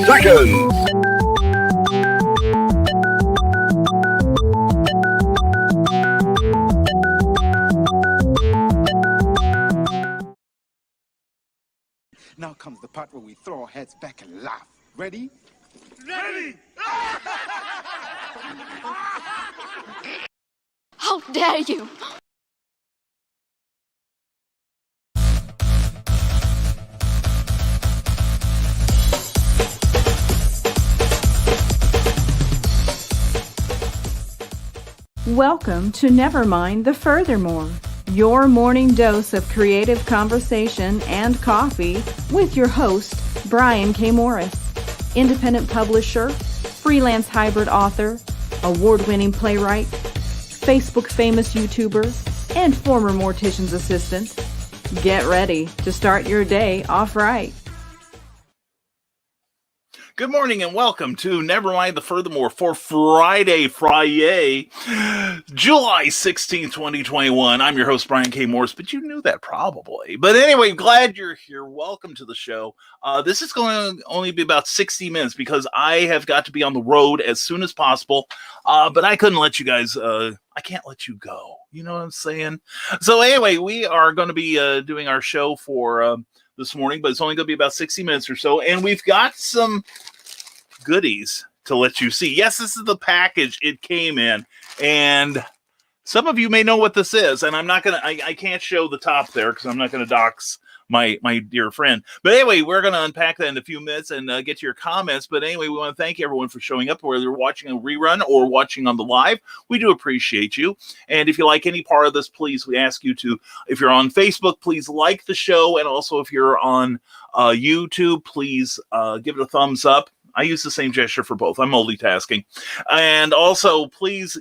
seconds. Now comes the part where we throw our heads back and laugh. Ready? Ready! How dare you! Welcome to Nevermind the Furthermore, your morning dose of creative conversation and coffee with your host, Brian K. Morris, independent publisher, freelance hybrid author, award-winning playwright, Facebook famous YouTuber, and former mortician's assistant. Get ready to start your day off right. Good morning and welcome to Nevermind the Furthermore for Friday, July 16, 2021. I'm your host, Brian K. Morris, but you knew that probably. But anyway, glad you're here. Welcome to the show. This is going to only be about 60 minutes because I have got to be on the road as soon as possible. But I couldn't let you guys, I can't let you go. You know what I'm saying? So anyway, we are going to be doing our show for this morning, but it's only going to be about 60 minutes or so. And we've got some goodies to let you see. Yes, this is the package it came in, and some of you may know what this is, and I'm not gonna I can't show the top there because I'm not gonna dox my dear friend. But anyway, we're gonna unpack that in a few minutes and get to your comments. But anyway, we want to thank everyone for showing up, whether you're watching a rerun or watching on the live. We do appreciate you. And if you like any part of this, please, we ask you to, if you're on Facebook, please like the show, and also if you're on YouTube, please give it a thumbs up. I use the same gesture for both. I'm multitasking. And also, please,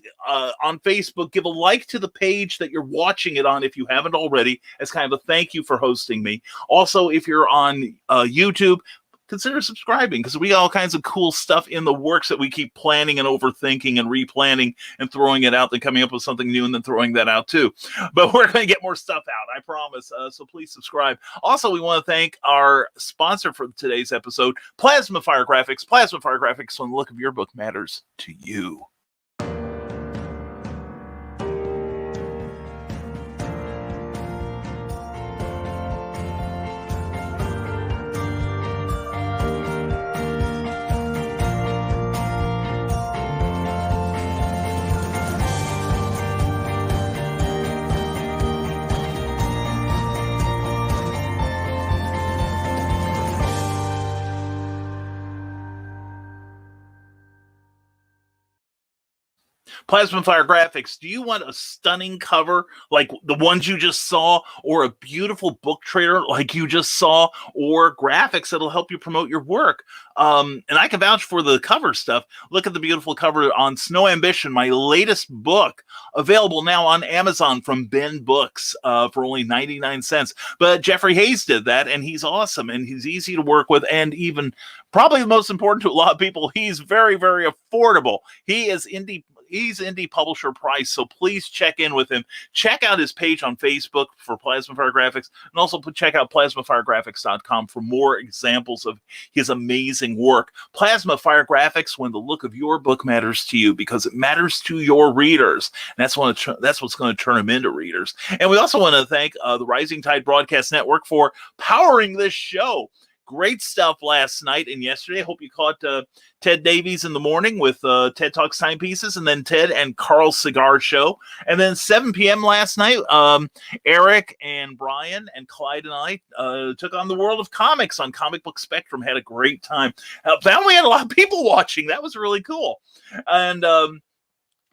on Facebook, give a like to the page that you're watching it on if you haven't already, as kind of a thank you for hosting me. Also, if you're on YouTube, consider subscribing, because we got all kinds of cool stuff in the works that we keep planning and overthinking and replanning and throwing it out, then coming up with something new and then throwing that out too. But we're going to get more stuff out, I promise. So please subscribe. Also, we want to thank our sponsor for today's episode, Plasma Fire Graphics. Plasma Fire Graphics, when the look of your book matters to you. Plasma Fire Graphics, do you want a stunning cover like the ones you just saw, or a beautiful book trailer like you just saw, or graphics that'll help you promote your work? And I can vouch for the cover stuff. Look at the beautiful cover on Snow Ambition, my latest book, available now on Amazon from Ben Books for only 99 cents. But Jeffrey Hayes did that, and he's awesome, and he's easy to work with, and even probably the most important to a lot of people, he's very, very affordable. He's indie publisher price, so please check in with him. Check out his page on Facebook for Plasma Fire Graphics, and also check out plasmafiregraphics.com for more examples of his amazing work. Plasma Fire Graphics, when the look of your book matters to you, because it matters to your readers. And that's what's going to turn them into readers. And we also want to thank the Rising Tide Broadcast Network for powering this show. Great stuff last night and yesterday. I hope you caught Ted Davies in the morning with TED Talks Timepieces, and then Ted and Carl's Cigar Show. And then 7 p.m. last night, Eric and Brian and Clyde and I took on the world of comics on Comic Book Spectrum. Had a great time. Found we had a lot of people watching. That was really cool. And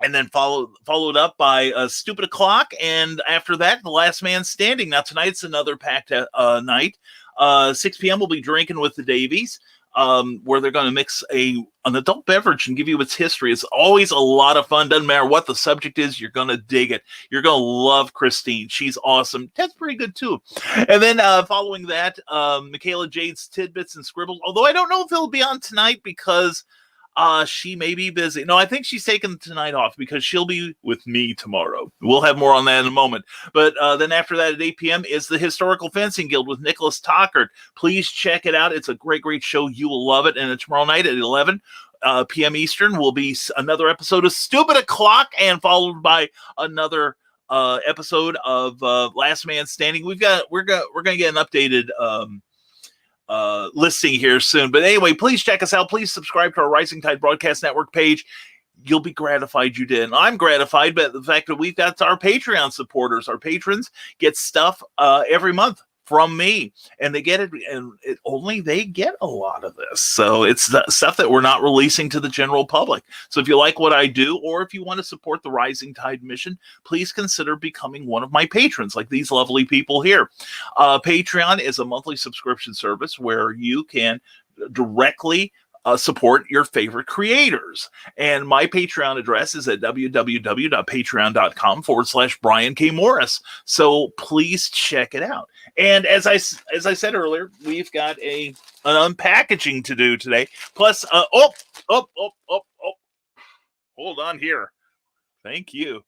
then followed up by Stupid O'Clock. And after that, The Last Man Standing. Now, tonight's another packed night. 6 p.m. we'll be drinking with the Davies, where they're going to mix an adult beverage and give you its history. It's always a lot of fun. Doesn't matter what the subject is, you're going to dig it. You're going to love Christine. She's awesome. Ted's pretty good too. And then following that, Michaela Jade's Tidbits and Scribbles. Although I don't know if it'll be on tonight because She may be busy. No, I think she's taking tonight off because she'll be with me tomorrow. We'll have more on that in a moment. But then after that at 8 p.m. is the Historical Fencing Guild with Nicholas Tockert. Please check it out. It's a great, great show. You will love it. And tomorrow night at 11 p.m. Eastern will be another episode of Stupid O'Clock, and followed by another episode of Last Man Standing. We're gonna get an updated listing here soon. But anyway, please check us out. Please subscribe to our Rising Tide Broadcast Network page. You'll be gratified you did. And I'm gratified by the fact that we've got our Patreon supporters. Our patrons get stuff every month from me, and they get it, and only they get a lot of this. So it's the stuff that we're not releasing to the general public. So if you like what I do, or if you want to support the Rising Tide mission, please consider becoming one of my patrons, like these lovely people here. Patreon is a monthly subscription service where you can directly support your favorite creators. And my Patreon address is at www.patreon.com/Brian K. Morris. So please check it out. And as I said earlier, we've got an unpackaging to do today. Plus, hold on here. Thank you.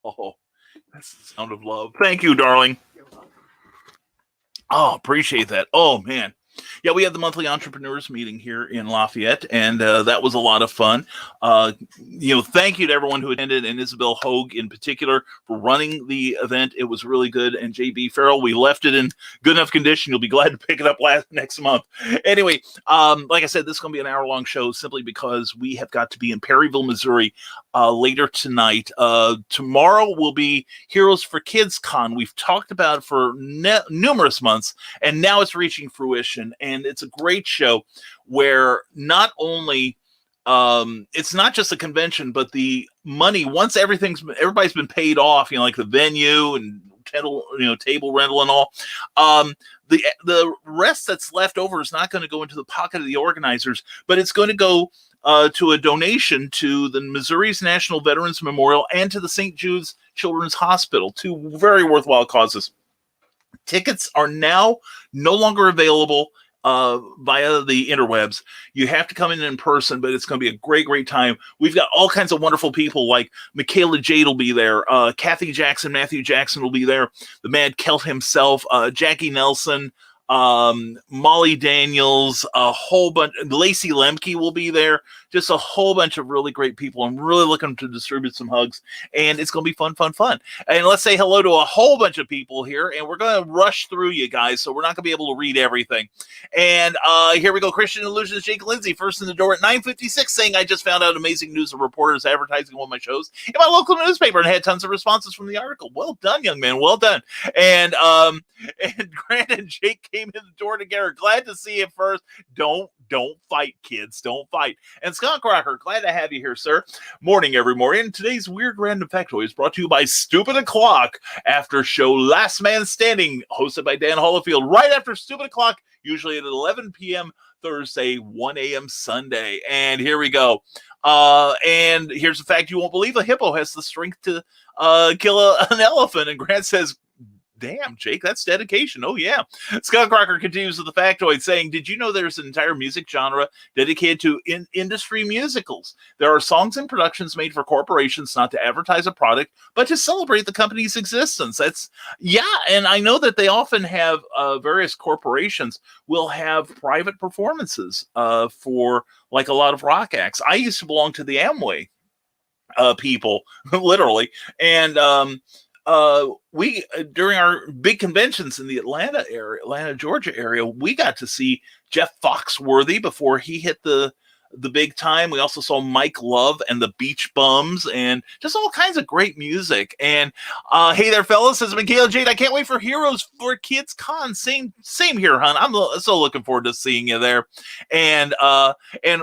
Oh, that's the sound of love. Thank you, darling. Oh, appreciate that. Oh, man. Yeah, we had the monthly entrepreneurs meeting here in Lafayette, and that was a lot of fun. Thank you to everyone who attended, and Isabel Hogue in particular for running the event. It was really good. And JB Farrell, we left it in good enough condition. You'll be glad to pick it up next month. Anyway, like I said, this is going to be an hour-long show simply because we have got to be in Perryville, Missouri later tonight. Tomorrow will be Heroes for Kids Con. We've talked about it for numerous months, and now it's reaching fruition. And it's a great show where not only it's not just a convention, but the money, once everybody's been paid off, like the venue and table rental and all, the rest that's left over is not going to go into the pocket of the organizers, but it's going to go to a donation to the Missouri's National Veterans Memorial and to the St. Jude's Children's Hospital, two very worthwhile causes. Tickets are now no longer available via the interwebs. You have to come in person, but it's going to be a great, great time. We've got all kinds of wonderful people, like Michaela Jade will be there. Kathy Jackson, Matthew Jackson will be there. The Mad Celt himself, Jackie Nelson, Molly Daniels, a whole bunch. Lacey Lemke will be there. Just a whole bunch of really great people. I'm really looking to distribute some hugs, and it's going to be fun, fun, fun. And let's say hello to a whole bunch of people here, and we're going to rush through you guys, so we're not going to be able to read everything. And here we go. Christian Illusionist Jake Lindsay, first in the door at 9:56, saying, I just found out amazing news of reporters advertising one of my shows in my local newspaper and had tons of responses from the article. Well done, young man. Well done. And Grant and Jake came in the door together. Glad to see you first. Don't fight, kids. Don't fight. And Skunk Rocker, glad to have you here, sir. Morning, every morning. Today's Weird Random Factoid is brought to you by Stupid O'Clock after show Last Man Standing, hosted by Dan Holofield, right after Stupid O'Clock, usually at 11 p.m. Thursday, 1 a.m. Sunday. And here we go. And here's a fact you won't believe. A hippo has the strength to kill an elephant. And Grant says, damn, Jake, that's dedication. Oh, yeah. Skunk Rocker continues with the factoid, saying, did you know there's an entire music genre dedicated to industry musicals? There are songs and productions made for corporations not to advertise a product, but to celebrate the company's existence. And I know that they often have various corporations will have private performances for like a lot of rock acts. I used to belong to the Amway people, literally. And we during our big conventions in the Atlanta, Georgia area, we got to see Jeff Foxworthy before he hit the big time. We also saw Mike Love and the Beach Bums and just all kinds of great music. And hey there, fellas, says Michaela Jade. I can't wait for Heroes for Kids Con. Same here, hon. I'm so looking forward to seeing you there. And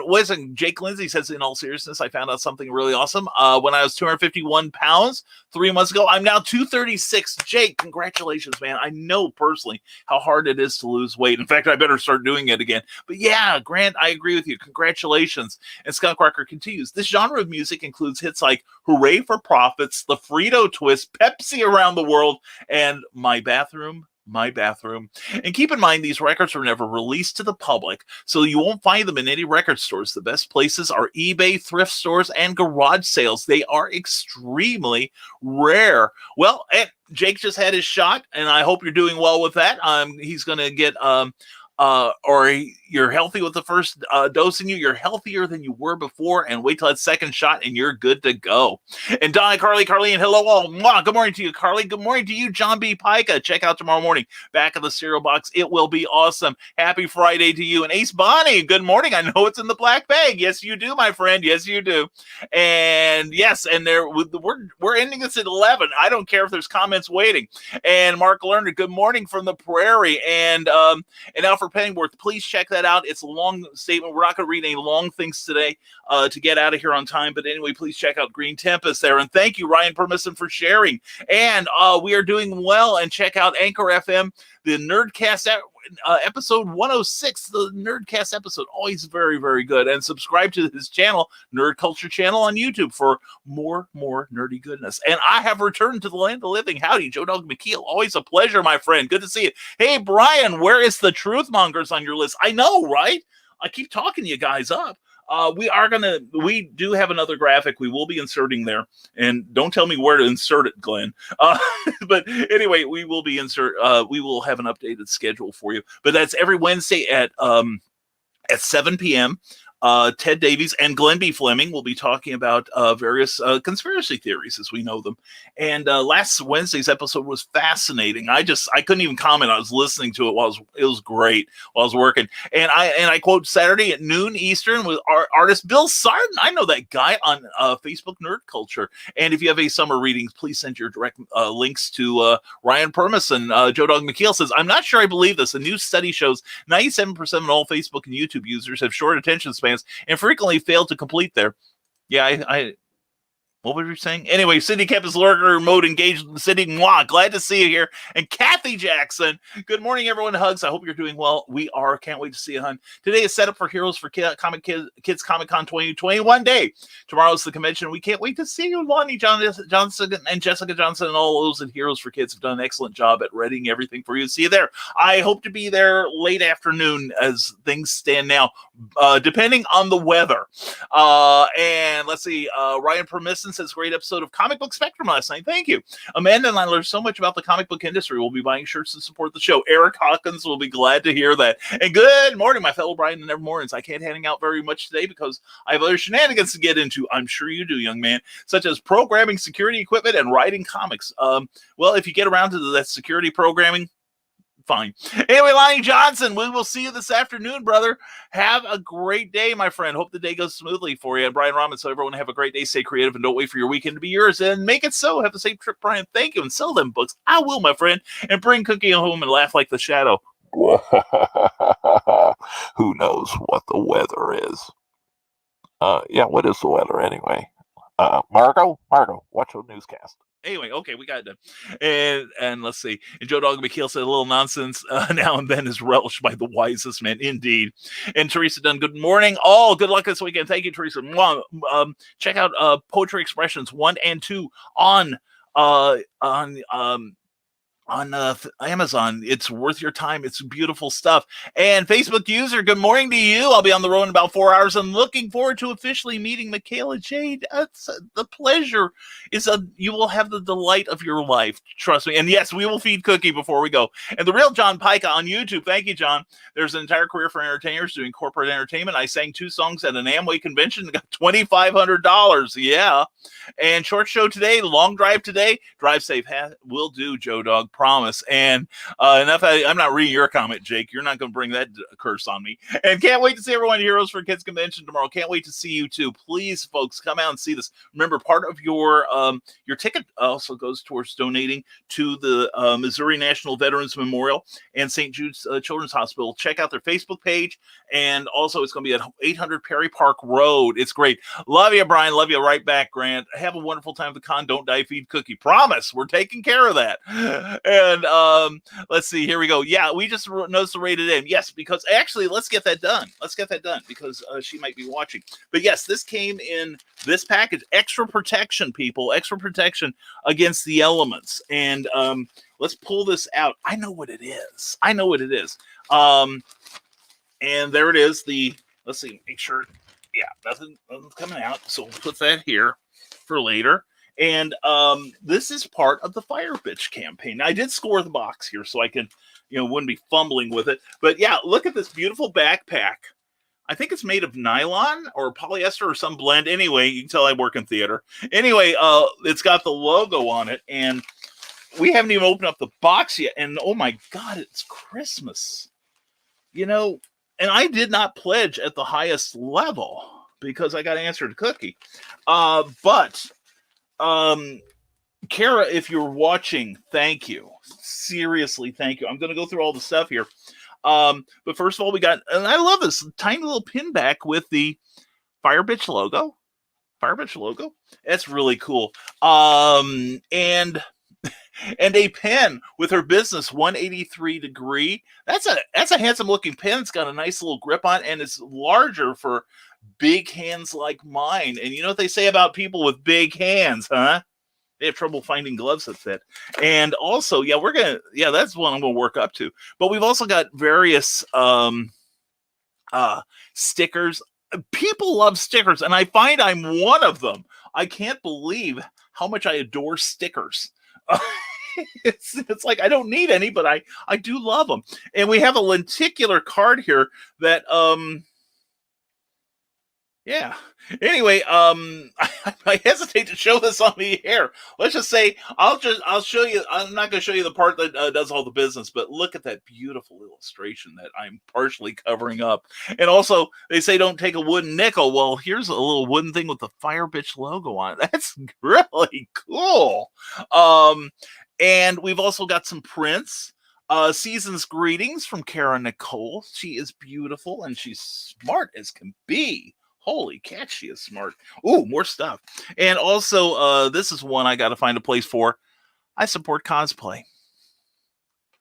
listen, Jake Lindsay says, in all seriousness, I found out something really awesome. When I was 251 pounds 3 months ago, I'm now 236. Jake, congratulations, man. I know personally how hard it is to lose weight. In fact, I better start doing it again. But yeah, Grant, I agree with you. Congratulations. And Skunk Rocker continues. This genre of music includes hits like Hooray for Profits, The Frito Twist, Pepsi Around the World, and My Bathroom my bathroom. And keep in mind, these records were never released to the public, so you won't find them in any record stores. The best places are eBay, thrift stores, and garage sales. They are extremely rare. Well, Jake just had his shot, and I hope you're doing well with that. He's going to get you're healthy with the first dose in you. You're healthier than you were before, and wait till that second shot, and you're good to go. And Donna, Carly, and hello all. Mwah. Good morning to you, Carly. Good morning to you, John B. Pica. Check out tomorrow morning, back of the cereal box. It will be awesome. Happy Friday to you. And Ace Bonnie, good morning. I know it's in the black bag. Yes, you do, my friend. Yes, you do. And yes, and we're ending this at 11. I don't care if there's comments waiting. And Mark Lerner, good morning from the prairie. And Alfred Penningworth, please check that out. It's a long statement. We're not going to read any long things today to get out of here on time. But anyway, please check out Green Tempest there. And thank you, Ryan Permisson, for sharing. And we are doing well. And check out Anchor FM, the Nerdcast episode 106, the Nerdcast episode. Always very, very good. And subscribe to his channel, Nerd Culture Channel on YouTube, for more nerdy goodness. And I have returned to the land of the living. Howdy, Joe Dog McKeel. Always a pleasure, my friend. Good to see you. Hey, Brian, where is the Truth Mongers on your list? I know, right? I keep talking you guys up. We do have another graphic we will be inserting there, and don't tell me where to insert it, Glenn. But anyway, we will have an updated schedule for you, but that's every Wednesday at 7 p.m. Ted Davies and Glenn B. Fleming will be talking about various conspiracy theories as we know them. And last Wednesday's episode was fascinating. I couldn't even comment. I was listening to it it was great while I was working. And I quote Saturday at noon Eastern with our artist Bill Sarden. I know that guy on Facebook Nerd Culture. And if you have a summer readings, please send your direct links to Ryan Permisson. Joe Dog McKeel says, I'm not sure I believe this. A new study shows 97% of all Facebook and YouTube users have short attention spans and frequently fail to complete their. Yeah, what were you saying? Anyway, Cindy kept his lurker mode engaged in the city. Mwah, glad to see you here. And Kathy Jackson, good morning, everyone. Hugs. I hope you're doing well. We are. Can't wait to see you, hon. Today is set up for Heroes for Kids Comic Con 2021 day. Tomorrow's the convention. We can't wait to see you. Lonnie Johnson and Jessica Johnson and all those at Heroes for Kids have done an excellent job at readying everything for you. See you there. I hope to be there late afternoon as things stand now, depending on the weather. And let's see, Ryan Permisson says, great episode of Comic Book Spectrum last night. Thank you. Amanda and I learned so much about the comic book industry. We'll be buying shirts to support the show. Eric Hawkins will be glad to hear that. And good morning, my fellow Brian and Nevermornings. I can't hang out very much today because I have other shenanigans to get into. I'm sure you do, young man, such as programming security equipment and writing comics. Well, if you get around to that security programming, fine. Anyway, Lonnie Johnson, we will see you this afternoon, brother. Have a great day, my friend. Hope the day goes smoothly for you. And Brian Rahman, so everyone have a great day. Stay creative and don't wait for your weekend to be yours. And make it so. Have a safe trip, Brian. Thank you. And sell them books. I will, my friend. And bring Cookie home and laugh like the shadow. Who knows what the weather is? Yeah, what is the weather anyway? Margo, watch the newscast. Anyway, okay, we got it done. And let's see. And Joe Dog McKeel said a little nonsense now and then is relished by the wisest man, indeed. And Teresa Dunn, good morning. All good luck this weekend. Thank you, Teresa. Check out Poetry Expressions 1 and 2 on Amazon. It's worth your time. It's beautiful stuff. And Facebook user, good morning to you. I'll be on the road in about 4 hours. I'm looking forward to officially meeting Michaela Jade. The pleasure is you will have the delight of your life. Trust me. And yes, we will feed Cookie before we go. And the real John Pica on YouTube. Thank you, John. There's an entire career for entertainers doing corporate entertainment. I sang 2 songs at an Amway convention and got $2,500. Yeah. And short show today, long drive today. Drive safe. Will do, Joe Dog. Promise. And enough. I'm not reading your comment, Jake. You're not going to bring that curse on me. And can't wait to see everyone at Heroes for Kids Convention tomorrow. Can't wait to see you too. Please, folks, come out and see this. Remember, part of your ticket also goes towards donating to the Missouri National Veterans Memorial and St. Jude's Children's Hospital. Check out their Facebook page. And also, it's going to be at 800 Perry Park Road. It's great. Love you, Brian. Love you right back, Grant. Have a wonderful time at the con. Don't die, feed Cookie. Promise. We're taking care of that. And let's see. Here we go. Yeah, we just noticed the rated M. Yes, because actually, let's get that done. Because she might be watching. But yes, this came in this package. Extra protection, people. Extra protection against the elements. And let's pull this out. I know what it is. And there it is. Let's see, make sure. Yeah, nothing's coming out. So we'll put that here for later. And this is part of the Fire Bitch campaign. Now, I did score the box here so I can, wouldn't be fumbling with it. But yeah, look at this beautiful backpack. I think it's made of nylon or polyester or some blend. Anyway, you can tell I work in theater. Anyway, it's got the logo on it, and we haven't even opened up the box yet. And oh my God, it's Christmas. And I did not pledge at the highest level because I got answered a cookie. But Kara, if you're watching, thank you. Seriously, thank you. I'm going to go through all the stuff here. But first of all, we got, and I love this tiny little pin back with the Fire Bitch logo. That's really cool. And a pen with her business 183 degree. That's a handsome looking pen. It's got a nice little grip on it, and it's larger for big hands like mine. And you know what they say about people with big hands, huh? They have trouble finding gloves that fit. And also, that's one I'm gonna work up to. But we've also got various stickers. People love stickers, and I find I'm one of them. I can't believe how much I adore stickers. It's like I don't need any, but I do love them. And we have a lenticular card here that Anyway, I hesitate to show this on the air. Let's just say I'll show you. I'm not going to show you the part that does all the business, but look at that beautiful illustration that I'm partially covering up. And also, they say don't take a wooden nickel. Well, here's a little wooden thing with the Fire Bitch logo on it. That's really cool. And we've also got some prints. Season's greetings from Kara Nicole. She is beautiful and she's smart as can be. Holy cat, she is smart. Ooh, more stuff. And also, this is one I got to find a place for. I support cosplay.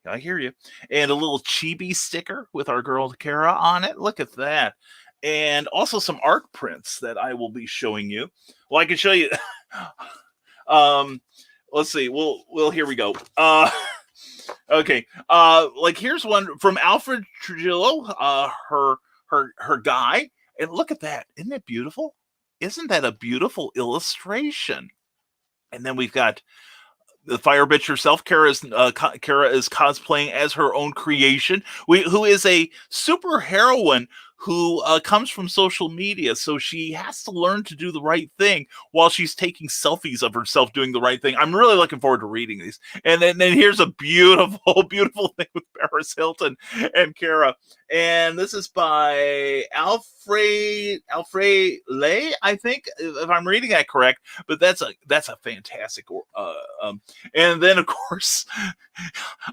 I hear you. And a little chibi sticker with our girl Kara on it. Look at that. And also some art prints that I will be showing you. Well, I can show you. Let's see. Well, here we go. Okay. Like here's one from Alfred Trujillo, her guy. And look at that. Isn't that beautiful? Isn't that a beautiful illustration? And then we've got the Fire Bitch herself. Kara is cosplaying as her own creation, who is a super heroine who comes from social media. So she has to learn to do the right thing while she's taking selfies of herself doing the right thing. I'm really looking forward to reading these. And then here's a beautiful, beautiful thing with Paris Hilton and Kara. And this is by Alfred Lay, I think, if I'm reading that correct. But that's a fantastic. And then, of course,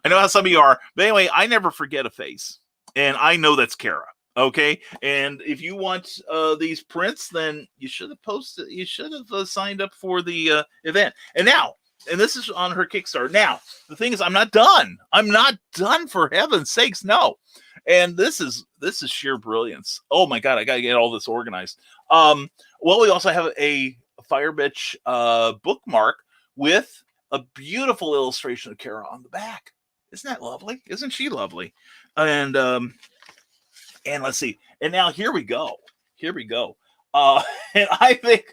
I know how some of you are. But anyway, I never forget a face. And I know that's Kara. Okay, and if you want these prints, then you should have posted. You should have signed up for the event. And this is on her Kickstarter. Now, the thing is, I'm not done. I'm not done, for heaven's sakes, no. And this is sheer brilliance. Oh my God, I gotta get all this organized. Well, we also have a Fire Bitch bookmark with a beautiful illustration of Kara on the back. Isn't that lovely? Isn't she lovely? And let's see. And now here we go. And I think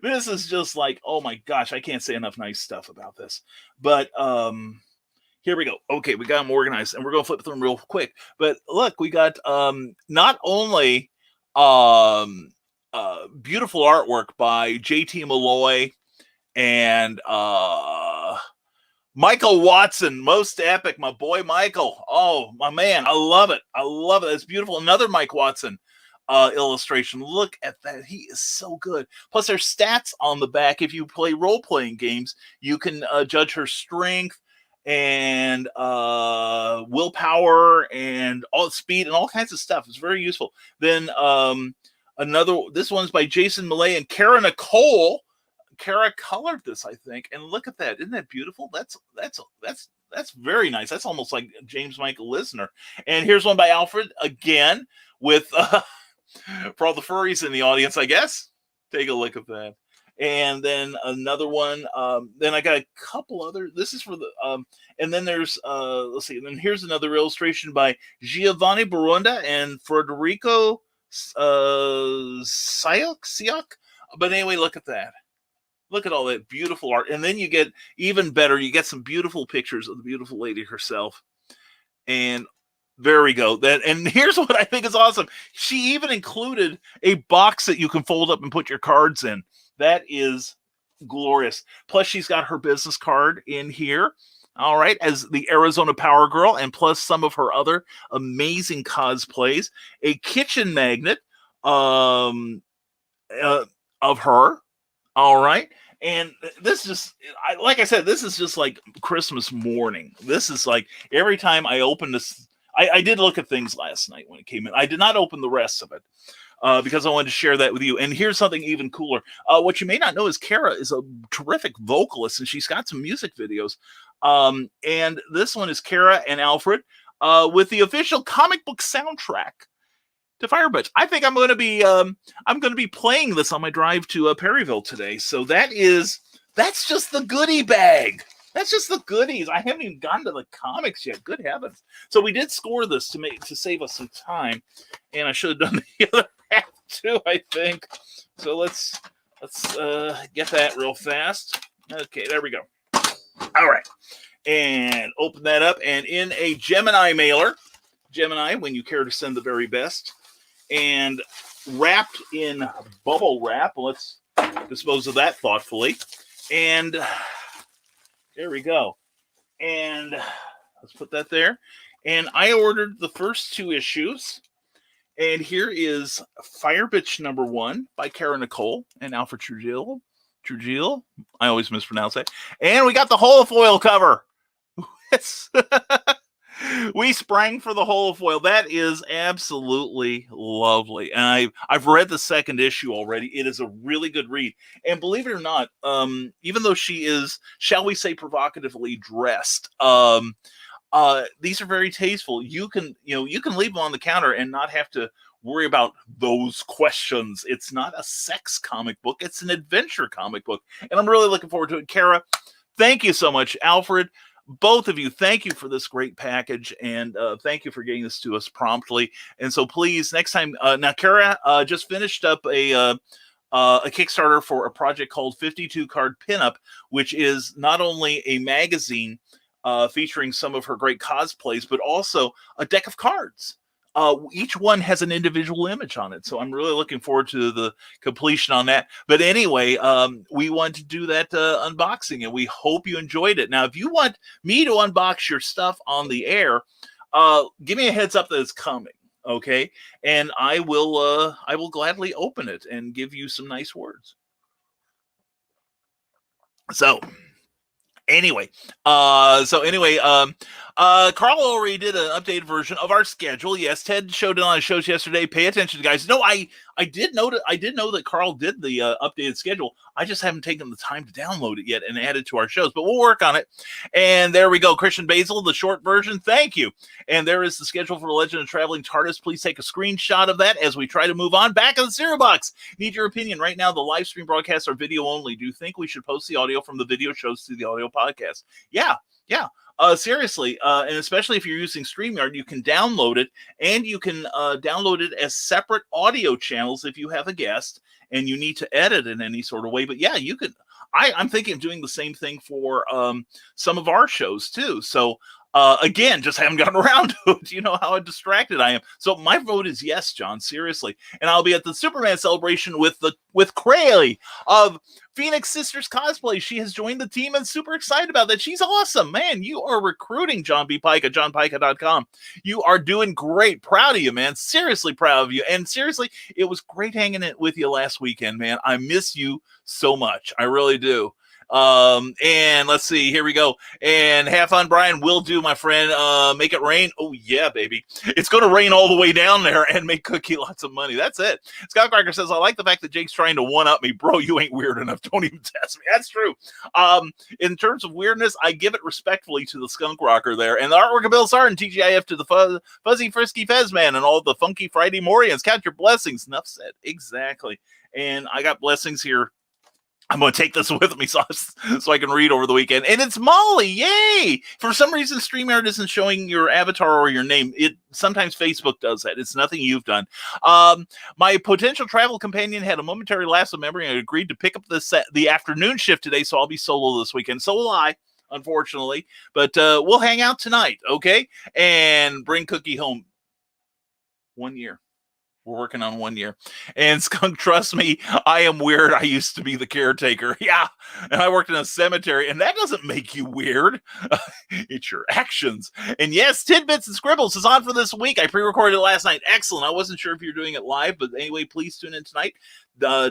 this is just like, oh my gosh, I can't say enough nice stuff about this. But here we go. Okay, we got them organized, and we're going to flip through them real quick. But look, we got not only beautiful artwork by JT Malloy and Michael Watson, most epic, my boy Michael. Oh, my man, I love it. It's beautiful. Another Mike Watson illustration. Look at that. He is so good. Plus, there's stats on the back. If you play role-playing games, you can judge her strength and willpower and all speed and all kinds of stuff. It's very useful. Then this one's by Jason Millay and Kara Nicole. Kara colored this, I think, and look at that. Isn't that beautiful? That's very nice. That's almost like James Michael Lisner. And here's one by Alfred again with for all the furries in the audience, I guess. Take a look at that. And then another one. Then I got a couple other. This is for the. And then there's let's see. And then here's another illustration by Giovanni Baronda and Federico Siak. But anyway, look at that. Look at all that beautiful art. And then you get even better. You get some beautiful pictures of the beautiful lady herself. And there we go. And here's what I think is awesome. She even included a box that you can fold up and put your cards in. That is glorious. Plus, she's got her business card in here. All right, as the Arizona Power Girl, and plus some of her other amazing cosplays. A kitchen magnet of her. All right. And this just, like I said, this is just like Christmas morning. This is like every time I open this, I did look at things last night when it came in. I did not open the rest of it because I wanted to share that with you. And here's something even cooler. What you may not know is Kara is a terrific vocalist, and she's got some music videos. And this one is Kara and Alfred with the official comic book soundtrack to Firebitch. I think I'm going to be playing this on my drive to Perryville today. So that's just the goodie bag. That's just the goodies. I haven't even gotten to the comics yet. Good heavens! So we did score this to save us some time, and I should have done the other half too, I think. So let's get that real fast. Okay, there we go. All right, and open that up, and in a Gemini mailer. Gemini, when you care to send the very best. And wrapped in bubble wrap. Let's dispose of that thoughtfully. And there we go. And let's put that there. And I ordered the first 2 issues. And here is Firebitch #1 by Kara Nicole and Alfred Trujillo. I always mispronounce that. And we got the holofoil cover. We sprang for the holofoil. That is absolutely lovely. And I've read the second issue already. It is a really good read. And believe it or not, even though she is, shall we say, provocatively dressed, these are very tasteful. You can leave them on the counter and not have to worry about those questions. It's not a sex comic book. It's an adventure comic book. And I'm really looking forward to it. Kara, thank you so much. Alfred, both of you, thank you for this great package, and thank you for getting this to us promptly. And so please, next time, now Kara just finished up a Kickstarter for a project called 52 Card Pinup, which is not only a magazine featuring some of her great cosplays, but also a deck of cards. Each one has an individual image on it. So I'm really looking forward to the completion on that. But anyway, we want to do that unboxing, and we hope you enjoyed it. Now, if you want me to unbox your stuff on the air, give me a heads up that it's coming. Okay. And I will gladly open it and give you some nice words. So anyway, Carl already did an updated version of our schedule. Yes, Ted showed it on his shows yesterday. Pay attention, guys. No, I did know that Carl did the updated schedule. I just haven't taken the time to download it yet and add it to our shows, but we'll work on it. And there we go. Christian Basil, the short version. Thank you. And there is the schedule for Legend of Traveling TARDIS. Please take a screenshot of that as we try to move on. Back in the cereal box. Need your opinion. Right now, the live stream broadcasts are video only. Do you think we should post the audio from the video shows to the audio podcast? Yeah. Seriously, and especially if you're using StreamYard, you can download it, and you can download it as separate audio channels if you have a guest and you need to edit in any sort of way. But yeah, you could. I'm thinking of doing the same thing for some of our shows too. So again, just haven't gotten around to it. You know how distracted I am. So my vote is yes, John. Seriously, and I'll be at the Superman celebration with Crayley of Phoenix Sisters Cosplay. She has joined the team and super excited about that. She's awesome, man. You are recruiting John B. Pike at johnpica.com. You are doing great. Proud of you, man. Seriously proud of you. And seriously, it was great hanging it with you last weekend, man. I miss you so much. I really do. And let's see, here we go. And have fun, Brian. Will do, my friend. Make it rain. Oh yeah, baby. It's going to rain all the way down there and make Cookie lots of money. That's it. Scott Cracker says, I like the fact that Jake's trying to one-up me. Bro, you ain't weird enough. Don't even test me. That's true. In terms of weirdness, I give it respectfully to the Skunk Rocker there. And the artwork of Bill Sartin, TGIF to the Fuzzy Frisky Fez Man and all the funky Friday Morians. Count your blessings. Enough said. Exactly. And I got blessings here I'm going to take this with me so I can read over the weekend. And it's Molly. Yay. For some reason, StreamYard isn't showing your avatar or your name. Sometimes Facebook does that. It's nothing you've done. My potential travel companion had a momentary lapse of memory and agreed to pick up the afternoon shift today, so I'll be solo this weekend. So will I, unfortunately. But we'll hang out tonight, okay? And bring Cookie home. 1 year. We're working on 1 year. And Skunk, trust me, I am weird. I used to be the caretaker. Yeah. And I worked in a cemetery, and that doesn't make you weird. It's your actions. And yes, Tidbits and Scribbles is on for this week. I pre-recorded it last night. Excellent. I wasn't sure if you're doing it live, but anyway, please tune in tonight.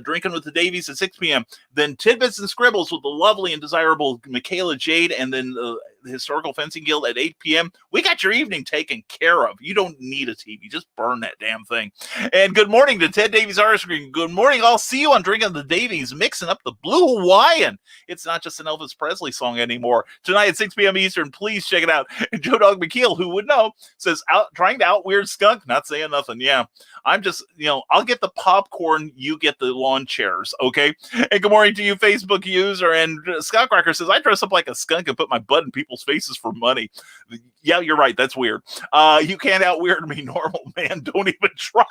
Drinking with the Davies at 6 p.m. Then Tidbits and Scribbles with the lovely and desirable Michaela Jade, and then the Historical Fencing Guild at 8 p.m. We got your evening taken care of. You don't need a TV. Just burn that damn thing. And good morning to Ted Davies Art Screen. Good morning. I'll see you on Drinking the Davies, mixing up the Blue Hawaiian. It's not just an Elvis Presley song anymore. Tonight at 6 p.m. Eastern, please check it out. And Joe Dog McKeel, who would know, says, trying to out-weird Skunk, not saying nothing. Yeah, I'm just, I'll get the popcorn, you get the lawn chairs, okay? And good morning to you, Facebook user. And Scott Cracker says, I dress up like a skunk and put my butt in people's faces for money. Yeah, you're right. That's weird. You can't out-weird me, normal man. Don't even try.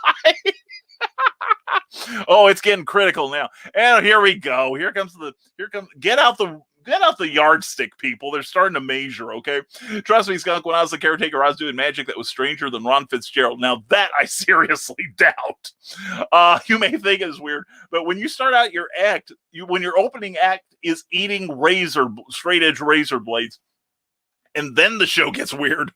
Oh, it's getting critical now. And here we go. Get out the yardstick, people. They're starting to measure, okay? Trust me, Skunk, when I was the caretaker, I was doing magic that was stranger than Ron Fitzgerald. Now that I seriously doubt. You may think it's weird, but when you start out your act, when your opening act is eating straight edge razor blades, and then the show gets weird.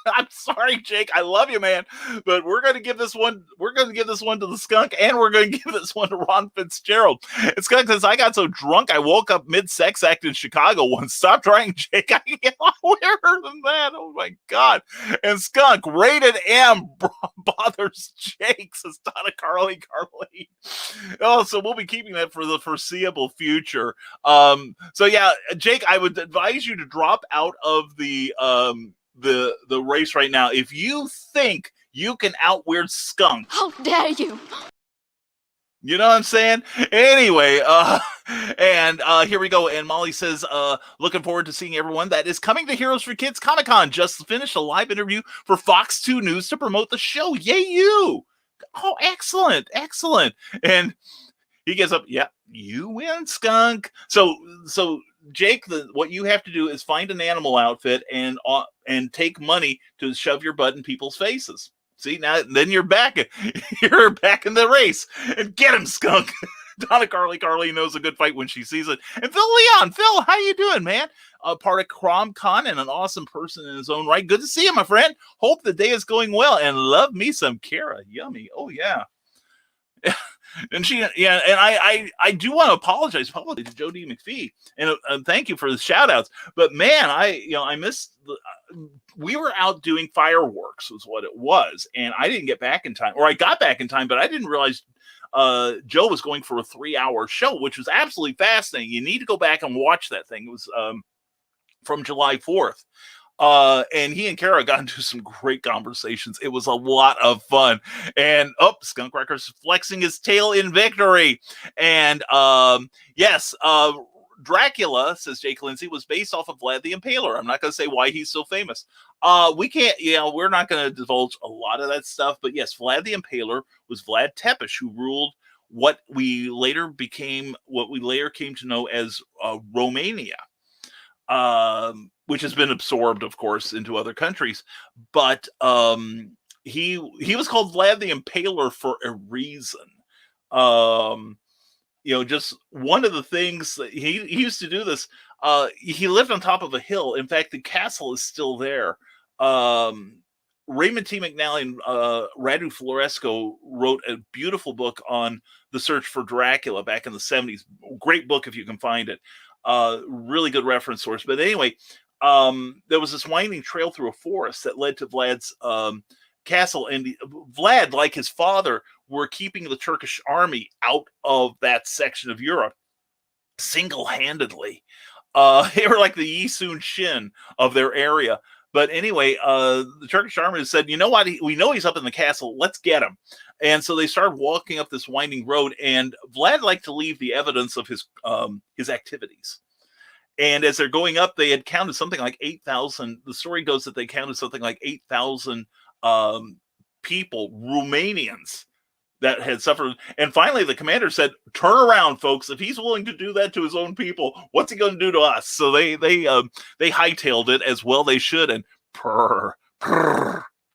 I'm sorry, Jake. I love you, man. But we're going to give this one. We're going to give this one to the Skunk, and we're going to give this one to Ron Fitzgerald. And Skunk says, I got so drunk I woke up mid-sex act in Chicago once. Stop trying, Jake. I can get a lot weirder than that. Oh my God. And Skunk, rated M bothers Jake, says Donna Carly. Oh, so we'll be keeping that for the foreseeable future. So yeah, Jake, I would advise you to drop out of the race right now. If you think you can out-weird Skunk, how dare you? You know what I'm saying? Anyway, and here we go. And Molly says, looking forward to seeing everyone that is coming to Heroes for Kids Comic-Con. Just finished a live interview for Fox 2 News to promote the show. Yay, you! Oh, excellent. And he gets up. Yeah, you win, Skunk. So Jake, what you have to do is find an animal outfit and take money to shove your butt in people's faces. See, now then you're back. You're back in the race. And get him, Skunk. Donna Carly knows a good fight when she sees it. And Phil Leon, Phil, how you doing, man? Part of CromCon and an awesome person in his own right. Good to see you, my friend. Hope the day is going well. And love me some Kara. Yummy. Oh yeah. And I do want to apologize publicly to Joe D. McPhee and thank you for the shout outs. But man, I missed we were out doing fireworks was what it was, and I didn't get back in time, or I got back in time, but I didn't realize Joe was going for a 3-hour show, which was absolutely fascinating. You need to go back and watch that thing. It was from July 4th. And he and Kara got into some great conversations. It was a lot of fun. And Skunk Wrecker's flexing his tail in victory. And yes, Dracula, says Jake Lindsay, was based off of Vlad the Impaler. I'm not going to say why he's so famous. We're not going to divulge a lot of that stuff. But yes, Vlad the Impaler was Vlad Tepes, who ruled what we later came to know as Romania. Which has been absorbed, of course, into other countries. But he was called Vlad the Impaler for a reason. Just one of the things that he used to do this. He lived on top of a hill. In fact, the castle is still there. Raymond T. McNally and Radu Floresco wrote a beautiful book on the search for Dracula back in the 70s. Great book if you can find it. Really good reference source. But anyway, there was this winding trail through a forest that led to Vlad's castle, and Vlad, like his father, were keeping the Turkish army out of that section of Europe single-handedly. They were like the Yi Sun Shin of their area. But anyway, the Turkish army said, you know what? We know he's up in the castle. Let's get him. And so they started walking up this winding road, and Vlad liked to leave the evidence of his activities. And as they're going up, they had counted something like 8,000. The story goes that they counted something like 8,000 people, Romanians, that had suffered. And finally, the commander said, turn around, folks. If he's willing to do that to his own people, what's he going to do to us? So they hightailed it, as well they should. And purr,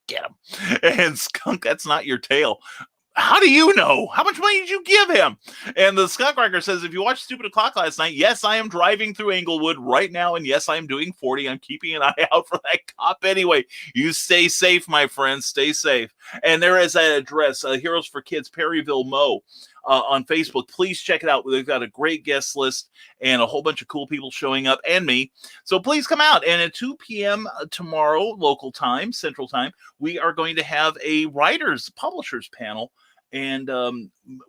get him. And Skunk, that's not your tail. How do you know? How much money did you give him? And the Skunk Wrecker says, if you watched Stupid O'Clock last night, yes, I am driving through Englewood right now, and yes, I am doing 40. I'm keeping an eye out for that cop anyway. You stay safe, my friends. Stay safe. And there is that address, Heroes for Kids, Perryville, Mo. On Facebook. Please check it out. They've got a great guest list and a whole bunch of cool people showing up, and me. So please come out. And at 2 p.m. tomorrow, local time, Central Time, we are going to have a publishers panel. And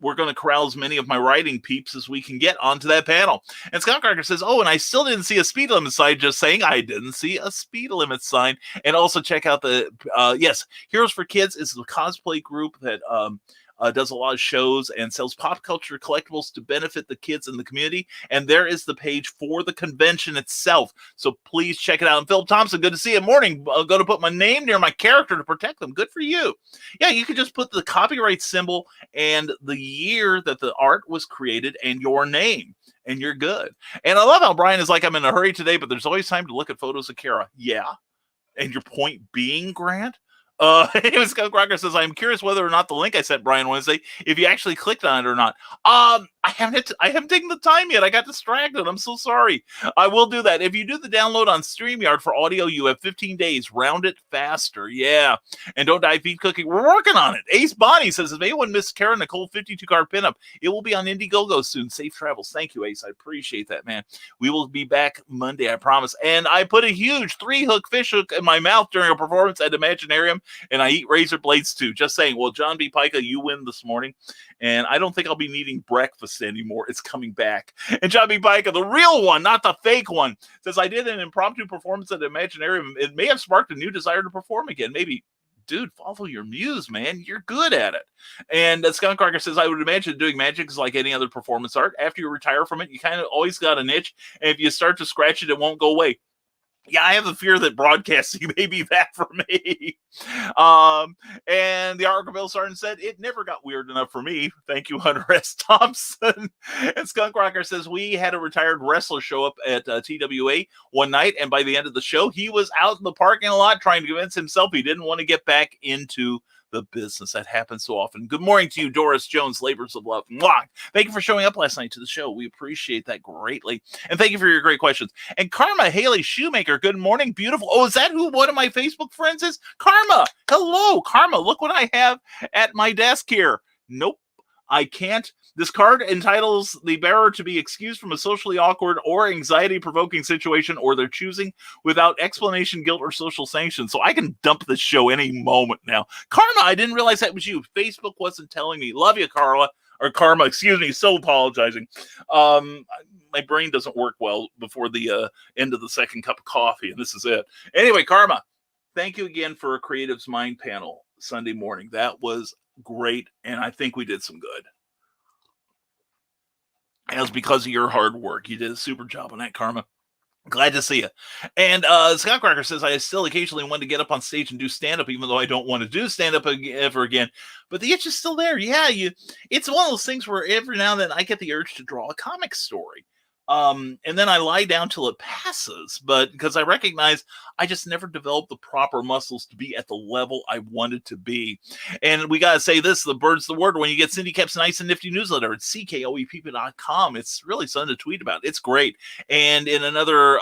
we're going to corral as many of my writing peeps as we can get onto that panel. And Scott Cracker says, oh, and I still didn't see a speed limit sign. Just saying, I didn't see a speed limit sign. And also check out yes, Heroes for Kids is the cosplay group that does a lot of shows and sells pop culture collectibles to benefit the kids in the community. And there is the page for the convention itself. So please check it out. And Phil Thompson, good to see you. Morning. I'm going to put my name near my character to protect them. Good for you. Yeah, you can just put the copyright symbol and the year that the art was created and your name, and you're good. And I love how Brian is like, I'm in a hurry today, but there's always time to look at photos of Kara. Yeah. And your point being, Grant? Anyway, Scott Crocker says, I'm curious whether or not the link I sent Brian Wednesday, if you actually clicked on it or not. I haven't taken the time yet. I got distracted. I'm so sorry. I will do that. If you do the download on StreamYard for audio, you have 15 days. Round it faster. Yeah. And don't die feed cooking. We're working on it. Ace Bonnie says, if anyone missed Kara Nicole 52 card pinup, it will be on Indiegogo soon. Safe travels. Thank you, Ace. I appreciate that, man. We will be back Monday, I promise. And I put a huge 3-hook fish hook in my mouth during a performance at Imaginarium, and I eat razor blades too. Just saying. Well, John B. Pica, you win this morning. And I don't think I'll be needing breakfast anymore. It's coming back. And John B. Pica, the real one, not the fake one, says, I did an impromptu performance at Imaginarium. It may have sparked a new desire to perform again. Maybe. Dude, follow your muse, man. You're good at it. And Skunk Cracker says, I would imagine doing magic is like any other performance art. After you retire from it, you kind of always got a niche. And if you start to scratch it, it won't go away. Yeah, I have a fear that broadcasting may be that for me. And the Article Bill Sergeant said, it never got weird enough for me. Thank you, Hunter S. Thompson. And Skunk Rocker says, we had a retired wrestler show up at TWA one night, and by the end of the show, he was out in the parking lot trying to convince himself he didn't want to get back into the business. That happens so often. Good morning to you, Doris Jones, Labors of Love. Mwah. Thank you for showing up last night to the show. We appreciate that greatly. And thank you for your great questions. And Karma Haley Shoemaker, good morning. Beautiful. Oh, is that who one of my Facebook friends is? Karma. Hello, Karma. Look what I have at my desk here. Nope. I can't. This card entitles the bearer to be excused from a socially awkward or anxiety-provoking situation or their choosing without explanation, guilt, or social sanction. So I can dump this show any moment now. Karma, I didn't realize that was you. Facebook wasn't telling me. Love you, Carla. Or Karma, excuse me. So apologizing. My brain doesn't work well before the end of the second cup of coffee, and this is it. Anyway, Karma, thank you again for a Creative's Mind panel Sunday morning. That was great, and I think we did some good. And it was because of your hard work. You did a super job on that, Karma. Glad to see you. And Scott Cracker says, I still occasionally want to get up on stage and do stand-up, even though I don't want to do stand-up ever again. But the itch is still there. Yeah, it's one of those things where every now and then I get the urge to draw a comic story. And then I lie down till it passes, but because I recognize I just never developed the proper muscles to be at the level I wanted to be. And we got to say this, the bird's the word. When you get Cindy Kep's nice and nifty newsletter at CKOEPP.com, it's really something to tweet about. It's great. And in another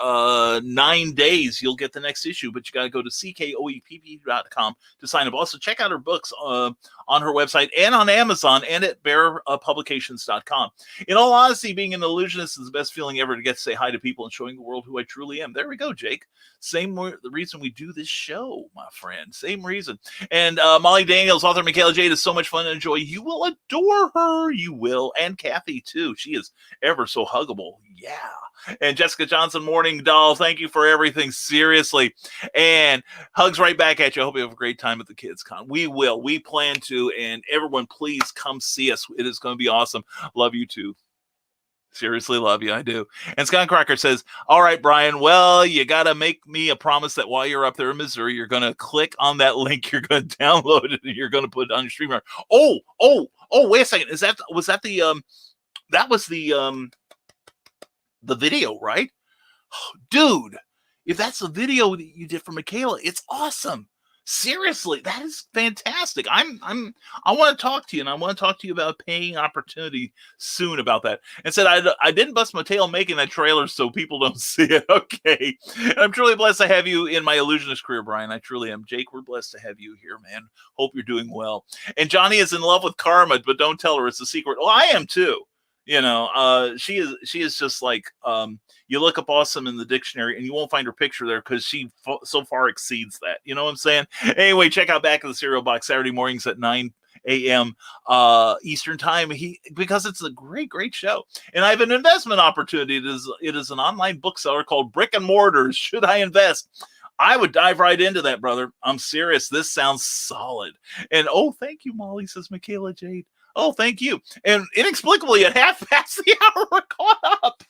9 days, you'll get the next issue, but you got to go to CKOEPP.com to sign up. Also, check out her books on her website and on Amazon and at bearpublications.com. In all honesty, being an illusionist is the best best feeling ever to get to say hi to people and showing the world who I truly am. There we go, Jake. The reason we do this show, my friend. Same reason. And Molly Daniels, author Michaela Jade, is so much fun to enjoy. You will adore her. You will. And Kathy, too. She is ever so huggable. Yeah. And Jessica Johnson, Morning Doll, thank you for everything. Seriously. And hugs right back at you. I hope you have a great time at the Kids Con. We will. We plan to. And everyone, please come see us. It is going to be awesome. Love you, too. Seriously, love you. I do. And Scott Crocker says, all right, Brian, well, you got to make me a promise that while you're up there in Missouri, you're going to click on that link. You're going to download it and you're going to put it on your streamer. Oh, wait a second. Was that the video, right? Oh, dude, if that's the video that you did for Michaela, it's awesome. Seriously, that is fantastic. I want to talk to you, and I want to talk to you about a paying opportunity soon about that. And said, I didn't bust my tail making that trailer so people don't see it. Okay. And I'm truly blessed to have you in my illusionist career, Brian. I truly am. Jake, we're blessed to have you here, man. Hope you're doing well. And Johnny is in love with Karma, but don't tell her it's a secret. Well, I am too. You know, she is just like, you look up awesome in the dictionary and you won't find her picture there because she so far exceeds that. You know what I'm saying? Anyway, check out Back of the Cereal Box Saturday mornings at 9 a.m. Eastern time. Because it's a great show. And I have an investment opportunity. It is an online bookseller called Brick and Mortars. Should I invest? I would dive right into that, brother. I'm serious. This sounds solid. And thank you, Molly, says Michaela Jade. Oh, thank you. And inexplicably, at half past the hour, we're caught up.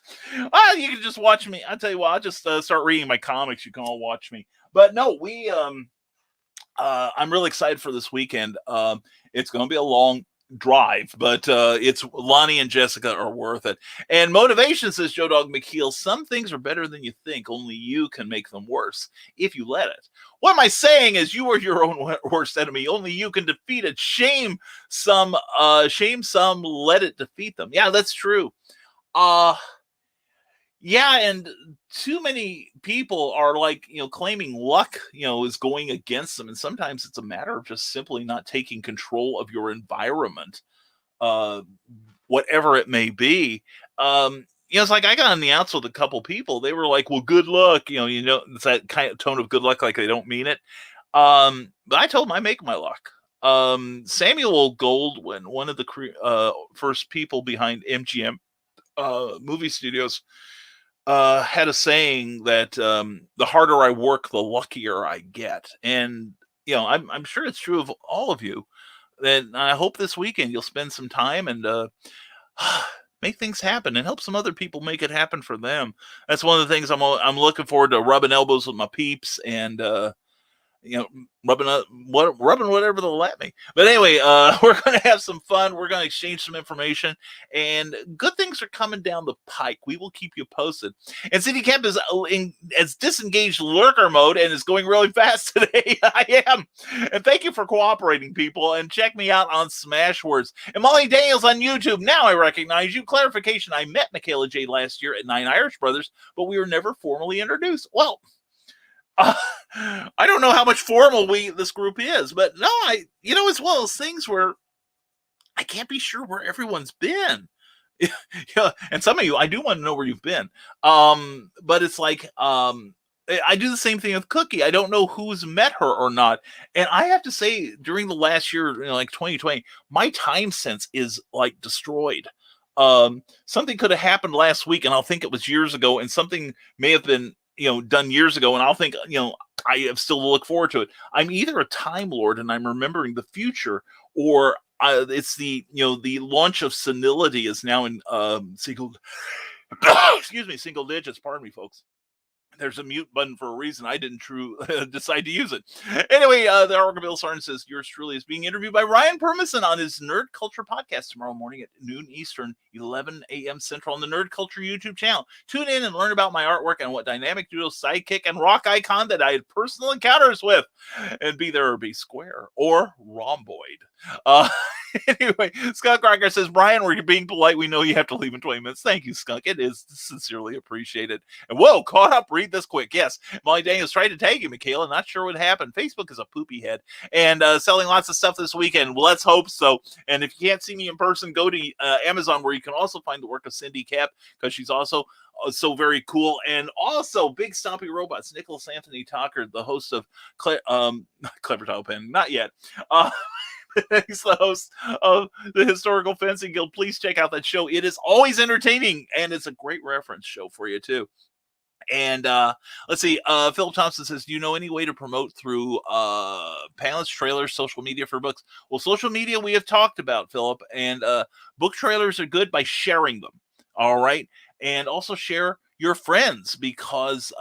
You can just watch me. I'll tell you what, I'll just start reading my comics. You can all watch me. But no, I'm really excited for this weekend. It's going to be a long drive, but it's Lonnie and Jessica are worth it. And motivation, says Joe Dog McKeel, some things are better than you think. Only you can make them worse if you let it. What am I saying is you are your own worst enemy. Only you can defeat it. Shame some, let it defeat them. Yeah, that's true. Yeah, and too many people are like, claiming luck, is going against them. And sometimes it's a matter of just simply not taking control of your environment, whatever it may be. It's like I got on the outs with a couple people. They were like, well, good luck. It's that kind of tone of good luck, like they don't mean it. But I told them I make my luck. Samuel Goldwyn, one of the first people behind MGM movie studios, had a saying that the harder I work, the luckier I get. And, I'm sure it's true of all of you. And I hope this weekend you'll spend some time and make things happen and help some other people make it happen for them. That's one of the things I'm looking forward to, rubbing elbows with my peeps and, rubbing whatever they'll let me. But anyway, we're going to have some fun. We're going to exchange some information, and good things are coming down the pike. We will keep you posted. And City Camp is in as disengaged lurker mode and is going really fast today. I am. And thank you for cooperating, people. And check me out on Smashwords. And Molly Daniels on YouTube. Now I recognize you. Clarification, I met Michaela Jade last year at Nine Irish Brothers, but we were never formally introduced. Well, I don't know how much formal this group is, but no, it's one of those things where I can't be sure where everyone's been. And some of you, I do want to know where you've been. But it's like, I do the same thing with Cookie. I don't know who's met her or not. And I have to say, during the last year, like 2020, my time sense is like destroyed. Something could have happened last week, and I'll think it was years ago, and something may have been done years ago, and I'll think, I have still to look forward to it. I'm either a Time Lord and I'm remembering the future, or it's the launch of senility is now in single single digits. Pardon me, folks. There's a mute button for a reason. I didn't decide to use it. Anyway, the Oregon Bill Sarn says yours truly is being interviewed by Ryan Permison on his Nerd Culture podcast tomorrow morning at noon Eastern, 11 a.m. Central on the Nerd Culture YouTube channel. Tune in and learn about my artwork and what dynamic duo, sidekick, and rock icon that I had personal encounters with. And be there or be square or rhomboid. Anyway, Skunk Rocker says, Brian, we're being polite. We know you have to leave in 20 minutes. Thank you, Skunk. It is sincerely appreciated. And whoa, caught up. Read this quick. Yes, Molly Daniels tried to tag you, Michaela. Not sure what happened. Facebook is a poopy head. And selling lots of stuff this weekend. Well, let's hope so. And if you can't see me in person, go to Amazon, where you can also find the work of Cindy Cap, because she's also so very cool. And also Big Stompy Robots, Nicholas Anthony Tucker, the host of Clever Tile Pen. Not yet. He's the host of the Historical Fencing Guild. Please check out that show. It is always entertaining, and it's a great reference show for you, too. And let's see. Philip Thompson says, do you know any way to promote through panelists, trailers, social media for books? Well, social media we have talked about, Philip, and book trailers are good by sharing them. All right. And also share your friends, because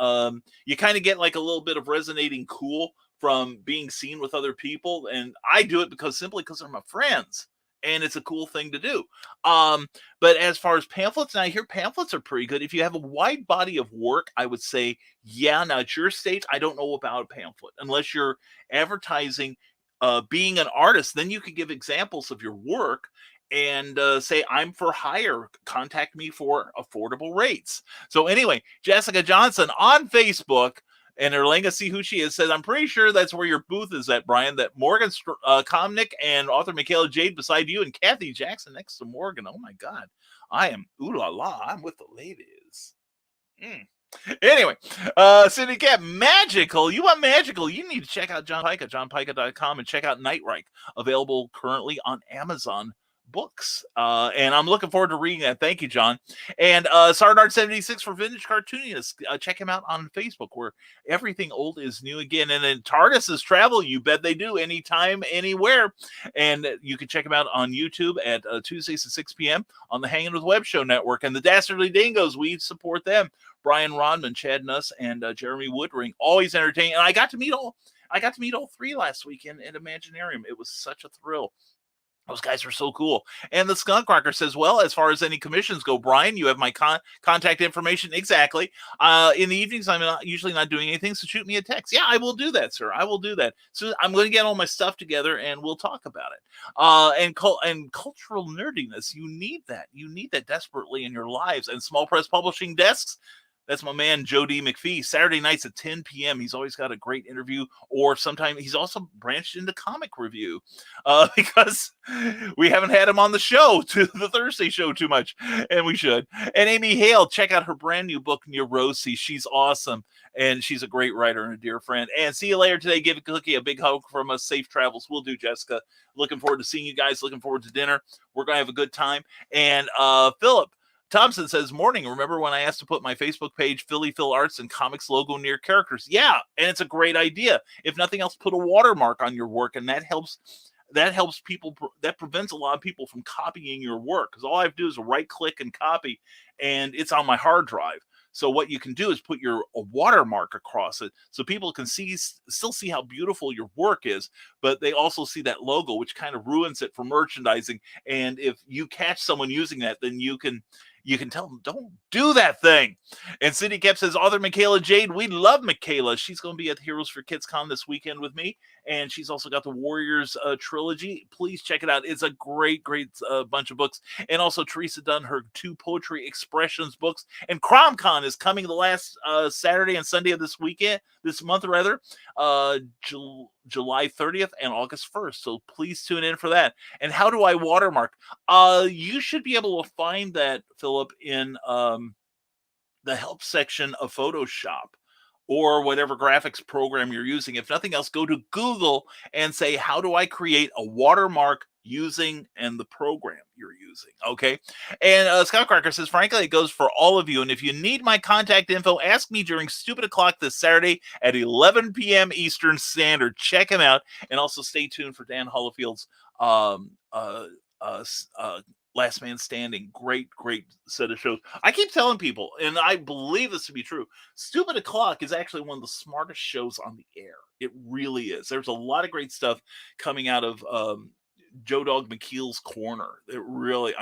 you kind of get like a little bit of resonating cool from being seen with other people. And I do it simply because they're my friends, and it's a cool thing to do. But as far as pamphlets, and I hear pamphlets are pretty good. If you have a wide body of work, I would say, yeah. Now at your stage, I don't know about a pamphlet unless you're advertising being an artist. Then you could give examples of your work and say, I'm for hire. Contact me for affordable rates. So anyway, Jessica Johnson on Facebook, and Erlinga, see who she is, says, I'm pretty sure that's where your booth is at, Brian, that Morgan Komnick and author Michaela Jade beside you, and Kathy Jackson next to Morgan. Oh, my God. I am, ooh la la, I'm with the ladies. Anyway, Cindy Cat, magical. You want magical? You need to check out John Pica, johnpica.com, and check out Nightrike, available currently on Amazon Books. And I'm looking forward to reading that. Thank you, John. And Sarnard76 for Vintage Cartoonists. Check him out on Facebook, where everything old is new again. And then TARDIS's Travel, you bet they do, anytime, anywhere. And you can check him out on YouTube at Tuesdays at 6 p.m. on the Hanging with Web Show Network. And the Dastardly Dingoes, we support them. Brian Rodman, Chad Nuss, and Jeremy Woodring, always entertaining. And I got to meet all three last weekend at Imaginarium. It was such a thrill. Those guys are so cool. And the Skunk Rocker says, well, as far as any commissions go, Brian, you have my contact information. Exactly. In the evenings, I'm usually not doing anything, so shoot me a text. Yeah, I will do that, sir. I will do that. So I'm going to get all my stuff together, and we'll talk about it. And cultural nerdiness, you need that. You need that desperately in your lives. And small press publishing desks, that's my man, Joe D. McPhee. Saturday nights at 10 p.m. He's always got a great interview, or sometimes he's also branched into comic review because we haven't had him on the show, to the Thursday show, too much, and we should. And Amy Hale, check out her brand new book, Neurosis. She's awesome, and she's a great writer and a dear friend. And see you later today. Give a cookie a big hug from us. Safe travels. Will do, Jessica. Looking forward to seeing you guys. Looking forward to dinner. We're going to have a good time. And Philip Thompson says, morning. Remember when I asked to put my Facebook page, Philly Phil Arts and Comics logo near characters? Yeah, and it's a great idea. If nothing else, put a watermark on your work, and that helps people. That prevents a lot of people from copying your work, because all I have to do is right click and copy, and it's on my hard drive. So what you can do is put a watermark across it, so people can still see how beautiful your work is, but they also see that logo, which kind of ruins it for merchandising. And if you catch someone using that, then you can tell them, don't do that thing. And Cindy Kep says, author Michaela Jade, we love Michaela. She's going to be at the Heroes for Kids Con this weekend with me. And she's also got the Warriors trilogy. Please check it out. It's a great, great bunch of books. And also Teresa Dunn, her 2 poetry expressions books. And CromCon is coming the last Saturday and Sunday of this month, July 30th and August 1st. So please tune in for that. And how do I watermark? You should be able to find that, Philip, in the help section of Photoshop or whatever graphics program you're using. If nothing else, go to Google and say, how do I create a watermark using and the program you're using? Okay. And Scott Cracker says, frankly, it goes for all of you. And if you need my contact info, ask me during Stupid O'Clock this Saturday at 11 p.m. Eastern Standard. Check him out. And also stay tuned for Dan Hollifield's Last Man Standing. Great set of shows. I keep telling people, and I believe this to be true, Stupid O'Clock is actually one of the smartest shows on the air. It really is. There's a lot of great stuff coming out of Joe Dog McKeel's Corner. It really,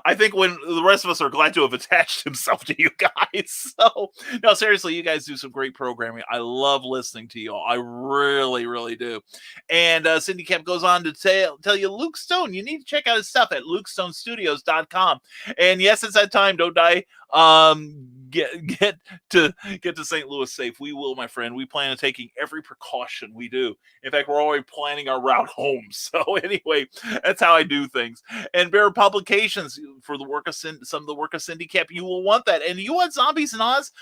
I think when the rest of us are glad to have attached himself to you guys. So, no, seriously, you guys do some great programming. I love listening to you all. I really, really do. And Cindy Kemp goes on to tell you, Luke Stone, you need to check out his stuff at lukestonestudios.com. And yes, it's that time. Don't die. Get to St. Louis safe. We will, my friend. We plan on taking every precaution we do. In fact, we're already planning our route home. So anyway, that's how I do things. And Bear Publications for the work of some of the work of Cindy Kemp. You will want that. And you want Zombies in Oz?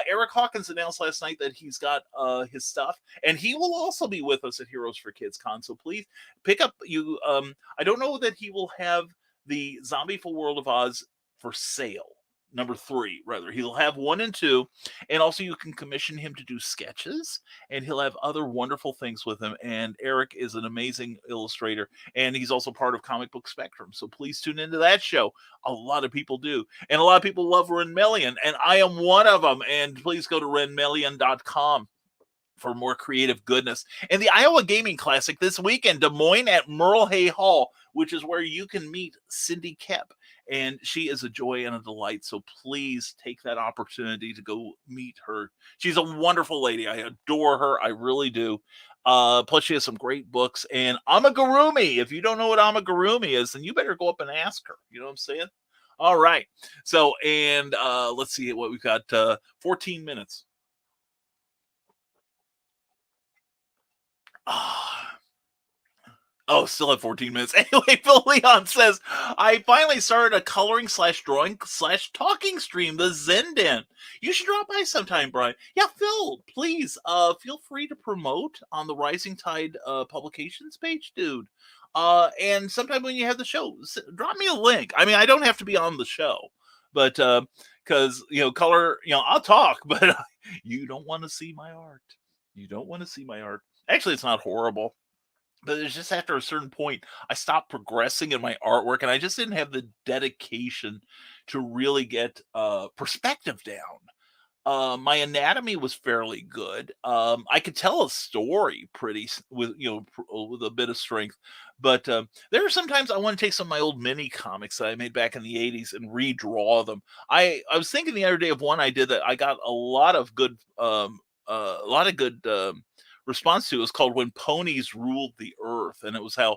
Eric Hawkins announced last night that he's got his stuff, and he will also be with us at Heroes for Kids Con. So please pick up I don't know that he will have the Zombie Full World of Oz for sale. Number 3, rather. He'll have 1 and 2, and also you can commission him to do sketches, and he'll have other wonderful things with him. And Eric is an amazing illustrator, and he's also part of Comic Book Spectrum. So please tune into that show. A lot of people do, and a lot of people love Ren Melian, and I am one of them. And please go to renmelian.com for more creative goodness. And the Iowa Gaming Classic this weekend, Des Moines at Merle Hay Hall, which is where you can meet Cindy Kemp. And she is a joy and a delight. So please take that opportunity to go meet her. She's a wonderful lady. I adore her. I really do. Plus, she has some great books. And Amigurumi. If you don't know what Amigurumi is, then you better go up and ask her. You know what I'm saying? All right. So, and let's see what we've got. 14 minutes. Oh, still at 14 minutes. Anyway, Phil Leon says, I finally started a coloring / drawing / talking stream, the Zen Den. You should drop by sometime, Brian. Yeah, Phil, please feel free to promote on the Rising Tide publications page, dude. And sometime when you have the show, drop me a link. I mean, I don't have to be on the show, but because, color, I'll talk, but you don't want to see my art. You don't want to see my art. Actually, it's not horrible. But it's just after a certain point, I stopped progressing in my artwork, and I just didn't have the dedication to really get perspective down. My anatomy was fairly good. I could tell a story with a bit of strength, but there are sometimes I want to take some of my old mini comics that I made back in the 80s and redraw them. I was thinking the other day of one I did that I got a lot of good response to. It was called When Ponies Ruled the Earth, and it was how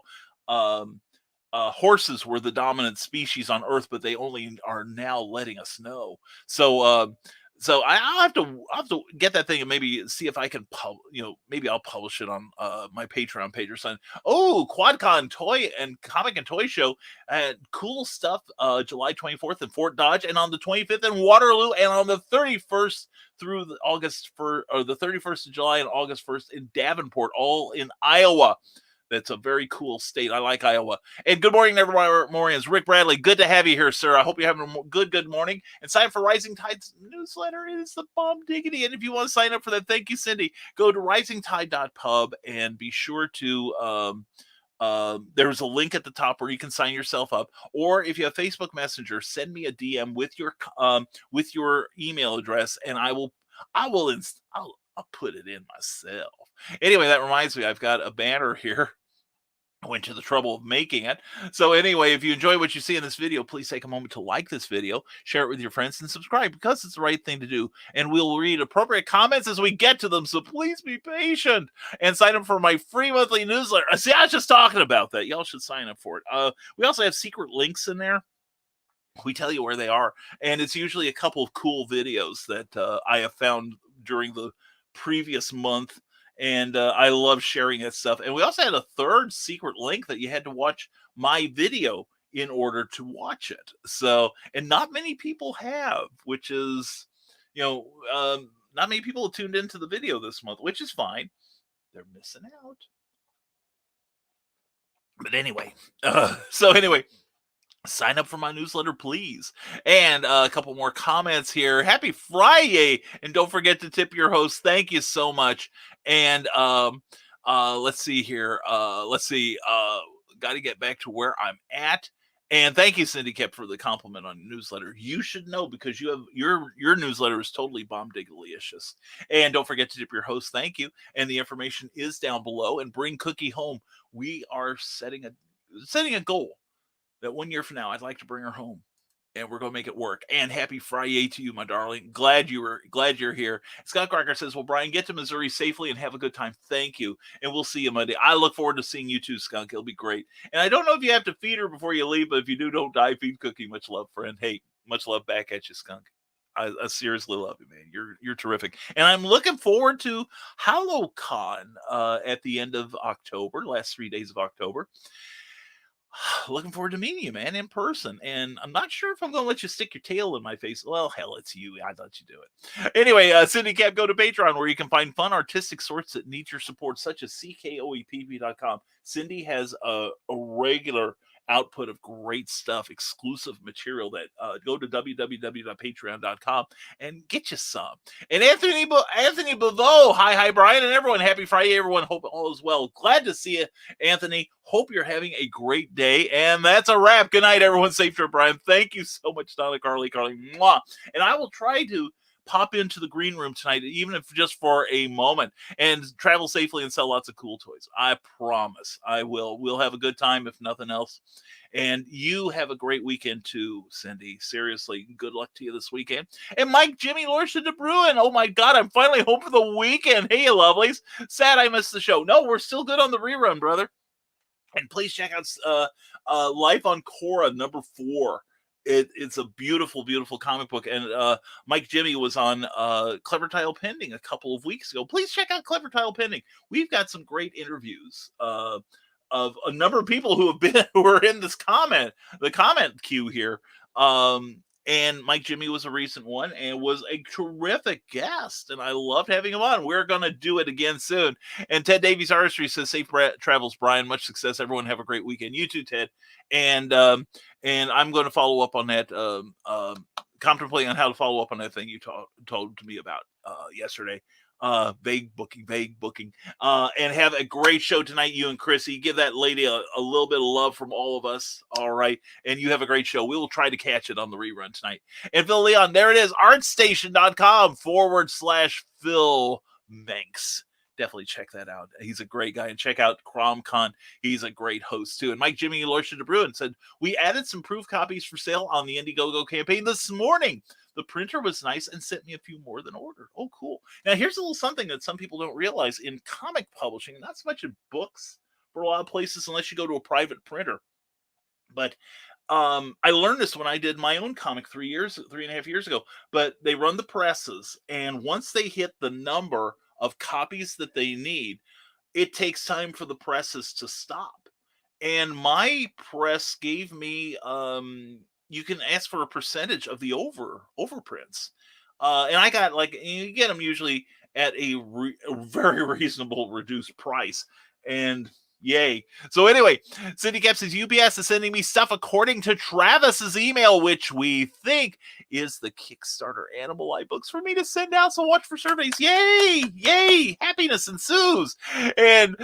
horses were the dominant species on Earth, but they only are now letting us know. So I'll have to get that thing and maybe see if I can maybe I'll publish it on my Patreon page or something. Oh, QuadCon Toy and Comic and Toy Show, cool stuff. July 24th in Fort Dodge, and on the 25th in Waterloo, and on the 31st through the 31st of July and August 1st in Davenport, all in Iowa. That's a very cool state. I like Iowa. And good morning, Nevermorians. Rick Bradley, good to have you here, sir. I hope you're having a good morning. And sign up for Rising Tide's newsletter. It is the bomb diggity. And if you want to sign up for that, thank you, Cindy. Go to risingtide.pub and be sure to there's a link at the top where you can sign yourself up. Or if you have Facebook Messenger, send me a DM with your email address, and I'll put it in myself. Anyway, that reminds me, I've got a banner here. I went to the trouble of making it. So anyway, if you enjoy what you see in this video, please take a moment to like this video, share it with your friends, and subscribe, because it's the right thing to do. And we'll read appropriate comments as we get to them, so please be patient. And sign up for my free monthly newsletter. See, I was just talking about that. Y'all should sign up for it. We also have secret links in there. We tell you where they are. And it's usually a couple of cool videos that I have found during the previous month. And I love sharing that stuff. And we also had a third secret link that you had to watch my video in order to watch it. So, and not many people have, which is, not many people have tuned into the video this month, which is fine. They're missing out. But anyway, sign up for my newsletter, please. And a couple more comments here. Happy Friday. And don't forget to tip your host. Thank you so much. And let's see here. Got to get back to where I'm at. And thank you, Cindy Kemp, for the compliment on your newsletter. You should know, because you have your newsletter is totally bomb-diggalicious. And don't forget to tip your host. Thank you. And the information is down below. And bring Cookie home. We are setting a goal. that 1 year from now, I'd like to bring her home. And we're gonna make it work. And happy Friday to you, my darling. Glad you're here. Scott Crocker says, "Well, Brian, get to Missouri safely and have a good time. Thank you, and we'll see you Monday." I look forward to seeing you too, Skunk. It'll be great. And I don't know if you have to feed her before you leave, but if you do, don't die. Feed Cookie. Much love, friend. Hey, much love back at you, Skunk. I seriously love you, man. You're terrific, and I'm looking forward to HalloCon at the end of October, last 3 days of October. Looking forward to meeting you, man, in person. And I'm not sure if I'm going to let you stick your tail in my face. Well, hell, it's you. I'd let you do it. Anyway, Cindy Cap, go to Patreon where you can find fun, artistic sorts that need your support, such as CKOEPP.com. Cindy has a regular output of great stuff, exclusive material that go to www.patreon.com and get you some. And Anthony Beveau, hi, Brian, and everyone. Happy Friday, everyone. Hope all is well. Glad to see you, Anthony. Hope you're having a great day. And that's a wrap. Good night, everyone. Safe trip, Brian. Thank you so much, Donna, Carly. Mwah. And I will try to pop into the green room tonight, even if just for a moment, and travel safely and sell lots of cool toys. I promise I will. We'll have a good time, if nothing else. And you have a great weekend too, Cindy. Seriously, good luck to you this weekend. And Mike, Jimmy, Lorsha de Bruin. Oh my God, I'm finally home for the weekend. Hey, you lovelies. Sad I missed the show. No, we're still good on the rerun, brother. And please check out Life on Korra #4. It's a beautiful, beautiful comic book. And Mike Jimmy was on Clever Tile Pending a couple of weeks ago. Please check out Clever Tile Pending. We've got some great interviews of a number of people who are in this comment queue here. And Mike Jimmy was a recent one and was a terrific guest. And I loved having him on. We're going to do it again soon. And Ted Davies Artistry says, safe travels, Brian. Much success. Everyone have a great weekend. You too, Ted. And I'm going to follow up on that, contemplating on how to follow up on that thing you told to me about yesterday. Vague booking, and have a great show tonight, you and Chrissy. Give that lady a little bit of love from all of us. All right. And you have a great show. We will try to catch it on the rerun tonight. And Phil Leon, there it is, artstation.com/Phil Manx. Definitely check that out. He's a great guy. And check out CromCon. He's a great host too. And Mike Jimmy Lorsha de Bruin said, we added some proof copies for sale on the Indiegogo campaign this morning. The printer was nice and sent me a few more than ordered. Oh, cool. Now, here's a little something that some people don't realize in comic publishing, not so much in books for a lot of places, unless you go to a private printer. But I learned this when I did my own comic 3.5 years ago. But they run the presses, and once they hit the number of copies that they need, it takes time for the presses to stop. And my press gave me you can ask for a percentage of the overprints. And I got, like, you get them usually at a very reasonable reduced price. And yay. So anyway, Cindy Cap says UPS is sending me stuff according to Travis's email, which we think is the Kickstarter Animal Eye books for me to send out. So watch for surveys. Yay! Yay! Happiness ensues. And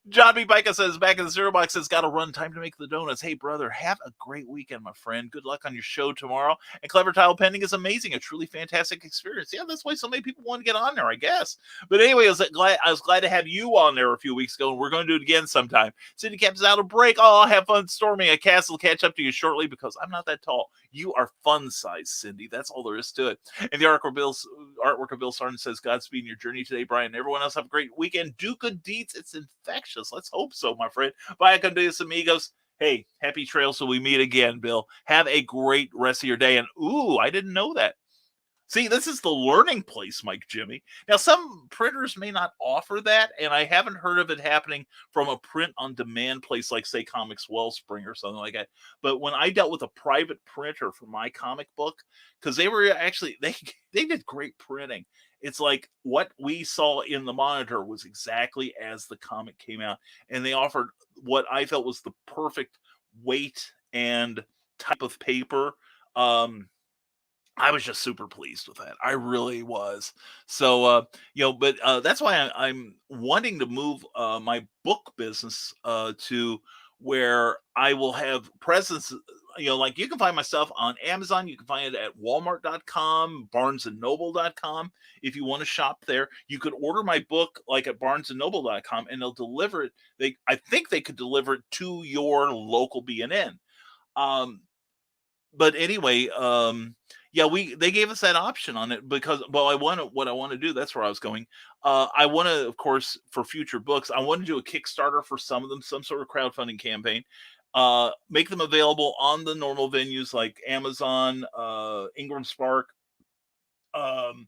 John B. Pica says, back in the cereal box, says, gotta run, time to make the donuts. Hey, brother, have a great weekend, my friend. Good luck on your show tomorrow. And Clever Tile Pending is amazing. A truly fantastic experience. Yeah, that's why so many people want to get on there, I guess. But anyway, I was glad to have you on there a few weeks ago, and we're going to do it again sometime. Cindy Cap is out of break. Oh, have fun storming a castle. Catch up to you shortly because I'm not that tall. You are fun size, Cindy. That's all there is to it. And the artwork of Bill Sargent says, Godspeed in your journey today, Brian. Everyone else have a great weekend. Do good deeds. It's infectious. Let's hope so, my friend. Bye, con Dios, amigos. Hey, happy trails till we meet again, Bill. Have a great rest of your day. And ooh, I didn't know that. See, this is the learning place, Mike Jimmy. Now, some printers may not offer that, and I haven't heard of it happening from a print-on-demand place like, say, Comics Wellspring or something like that. But when I dealt with a private printer for my comic book, because they were actually, they did great printing. It's like what we saw in the monitor was exactly as the comic came out, and they offered what I felt was the perfect weight and type of paper. I was just super pleased with that. I really was. So, but that's why I'm wanting to move my book business to where I will have presence. Like you can find my stuff on Amazon. You can find it at Walmart.com, BarnesandNoble.com. If you want to shop there, you could order my book like at BarnesandNoble.com, and they'll deliver it. I think they could deliver it to your local B&N. But anyway, yeah, they gave us that option on it because, well, what I want to do. That's where I was going. I want to, of course, for future books, I want to do a Kickstarter for some of them, some sort of crowdfunding campaign. Make them available on the normal venues like Amazon, Ingram Spark, um,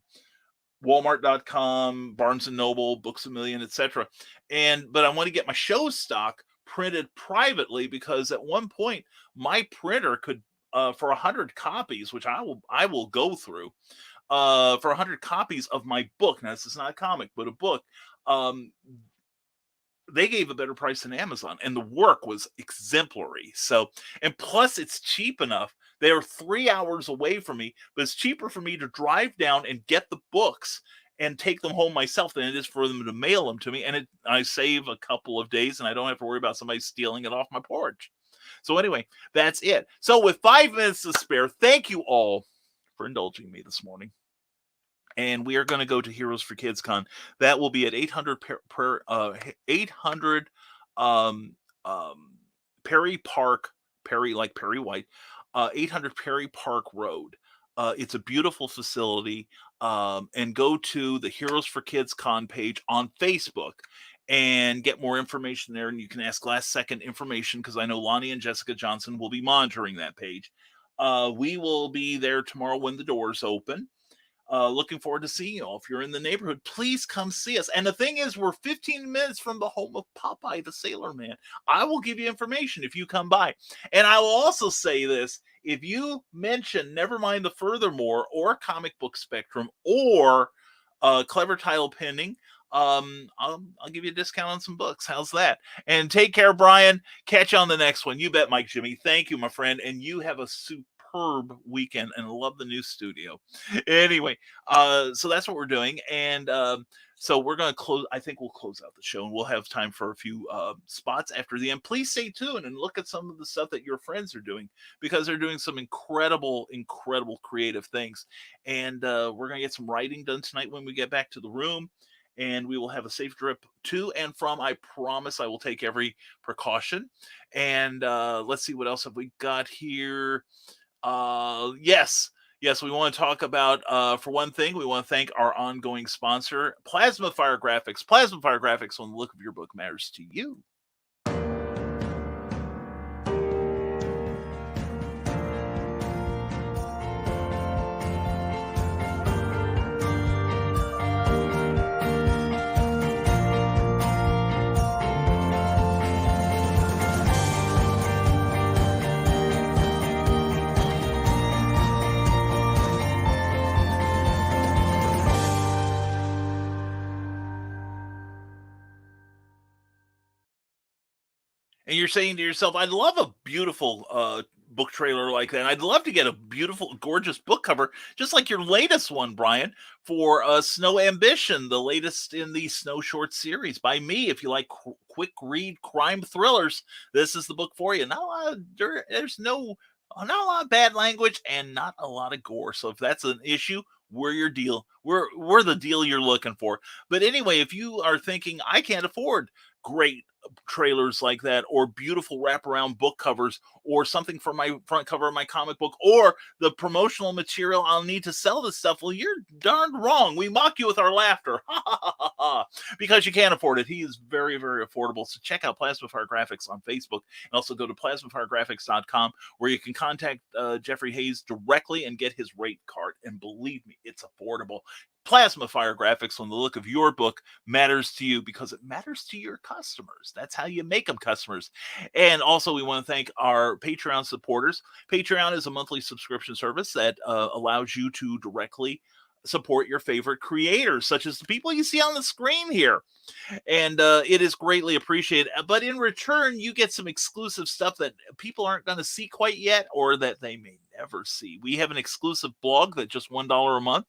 Walmart.com, Barnes and Noble, Books a Million, etc. But I want to get my show stock printed privately because at one point my printer could, for 100 copies, which I will go through, for 100 copies of my book. Now this is not a comic, but a book. Um, they gave a better price than Amazon, and the work was exemplary. So, and plus it's cheap enough. They are 3 hours away from me, but it's cheaper for me to drive down and get the books and take them home myself than it is for them to mail them to me. And I save a couple of days, and I don't have to worry about somebody stealing it off my porch. So anyway, that's it. So with 5 minutes to spare, thank you all for indulging me this morning. And we are going to go to Heroes for Kids Con. That will be at 800 Perry Park, Perry like Perry White, 800 Perry Park Road. It's a beautiful facility. And go to the Heroes for Kids Con page on Facebook and get more information there. And you can ask last second information because I know Lonnie and Jessica Johnson will be monitoring that page. We will be there tomorrow when the doors open. Looking forward to seeing you all. If you're in the neighborhood, please come see us. And the thing is, we're 15 minutes from the home of Popeye the Sailor Man. I will give you information if you come by. And I will also say this. If you mention Nevermind the Furthermore or Comic Book Spectrum or Clever Title Pending, I'll give you a discount on some books. How's that? And take care, Brian. Catch you on the next one. You bet, Mike Jimmy. Thank you, my friend. And you have a superb weekend, and I love the new studio. Anyway, so that's what we're doing. And so we're going to close. I think we'll close out the show, and we'll have time for a few spots after the end. Please stay tuned and look at some of the stuff that your friends are doing because they're doing some incredible creative things. And we're going to get some writing done tonight when we get back to the room. And we will have a safe trip to and from. I promise I will take every precaution. And let's see, what else have we got here? Yes, we want to talk about, for one thing, we want to thank our ongoing sponsor, Plasma Fire Graphics. Plasma Fire Graphics, when the look of your book matters to you. And you're saying to yourself, I'd love a beautiful book trailer like that. I'd love to get a beautiful, gorgeous book cover, just like your latest one, Brian, for Snow Ambition, the latest in the Snow Short series by me. If you like quick read crime thrillers, this is the book for you. There's not a lot of bad language and not a lot of gore. So if that's an issue, we're your deal. We're the deal you're looking for. But anyway, if you are thinking I can't afford great trailers like that, or beautiful wraparound book covers, or something for my front cover of my comic book, or the promotional material I'll need to sell this stuff, well, you're darned wrong. We mock you with our laughter because you can't afford it. He is very, very affordable. So check out Plasma Fire Graphics on Facebook, and also go to plasmafiregraphics.com where you can contact Jeffrey Hayes directly and get his rate card. And believe me, it's affordable. Plasma Fire Graphics, when the look of your book matters to you, because it matters to your customers. That's how you make them customers. And also, we want to thank our Patreon supporters. Patreon is a monthly subscription service that allows you to directly support your favorite creators, such as the people you see on the screen here. And it is greatly appreciated. But in return, you get some exclusive stuff that people aren't going to see quite yet, or that they may never see. We have an exclusive blog that just $1 a month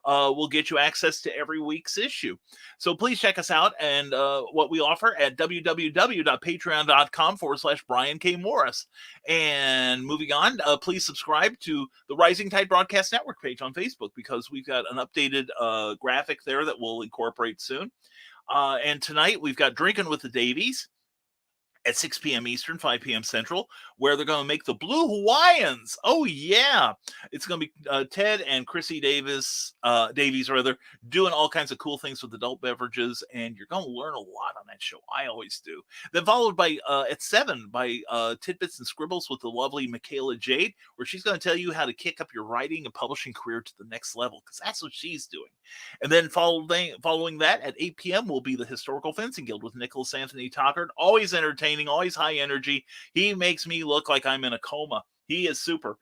will get you access to every week's issue. So please check us out and what we offer at www.patreon.com/Brian K. Morris. And moving on, please subscribe to the Rising Tide Broadcast Network page on Facebook, because we've got an updated graphic there that we'll incorporate soon. And tonight we've got Drinking with the Davies at 6 p.m. Eastern, 5 p.m. Central, where they're going to make the Blue Hawaiians. Oh, yeah. It's going to be Ted and Chrissy Davies, doing all kinds of cool things with adult beverages, and you're going to learn a lot on that show. I always do. Then followed by, at 7, by Tidbits and Scribbles with the lovely Michaela Jade, where she's going to tell you how to kick up your writing and publishing career to the next level, because that's what she's doing. And then following that, at 8 p.m. will be the Historical Fencing Guild with Nicholas Anthony Tockard. Always entertaining, always high energy. He makes me look like I'm in a coma. He is super.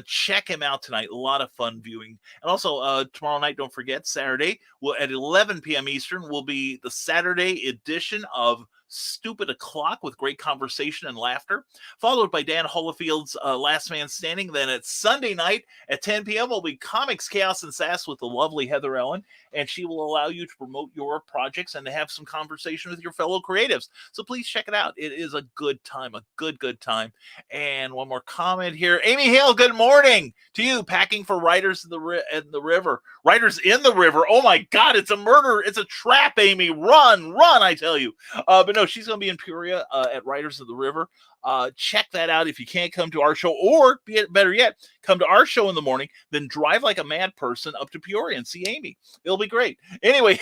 Check him out tonight. A lot of fun viewing. And also tomorrow night, don't forget, Saturday, at 11 p.m. Eastern will be the Saturday edition of Stupid O'Clock with great conversation and laughter, followed by Dan Holofield's Last Man Standing. Then at Sunday night at 10 p.m. will be Comics, Chaos, and Sass with the lovely Heather Ellen, and she will allow you to promote your projects and to have some conversation with your fellow creatives. So please check it out. It is a good time, a good time. And one more comment here. Amy Hale, good morning to you. Packing for Writers in the River. Writers in the River. Oh my God, it's a murder. It's a trap, Amy. Run, I tell you. But no, she's going to be in Peoria at Writers of the River. Check that out if you can't come to our show, or better yet, come to our show in the morning, then drive like a mad person up to Peoria and see Amy. It'll be great. Anyway,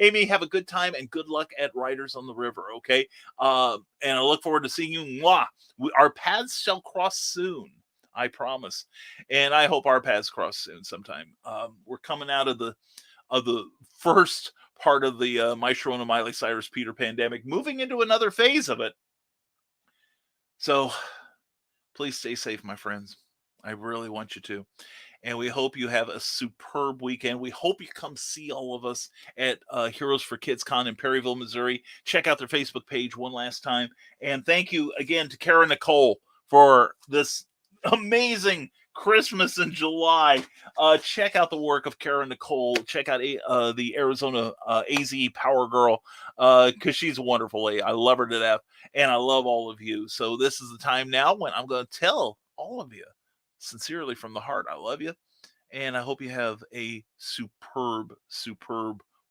Amy, have a good time and good luck at Writers on the River, okay? And I look forward to seeing you. Mwah. Our paths shall cross soon, I promise. And I hope our paths cross soon sometime. We're coming out of the first part of the Maestro and Miley Cyrus Peter pandemic, moving into another phase of it. So please stay safe, my friends. I really want you to. And we hope you have a superb weekend. We hope you come see all of us at Heroes for Kids Con in Perryville, Missouri. Check out their Facebook page one last time. And thank you again to Kara Nicole for this amazing Christmas in July. Check out the work of Kara Nicole. Check out the Arizona AZ Power Girl, because she's wonderful. I love her to death, and I love all of you. So this is the time now when I'm going to tell all of you, sincerely from the heart, I love you, and I hope you have a superb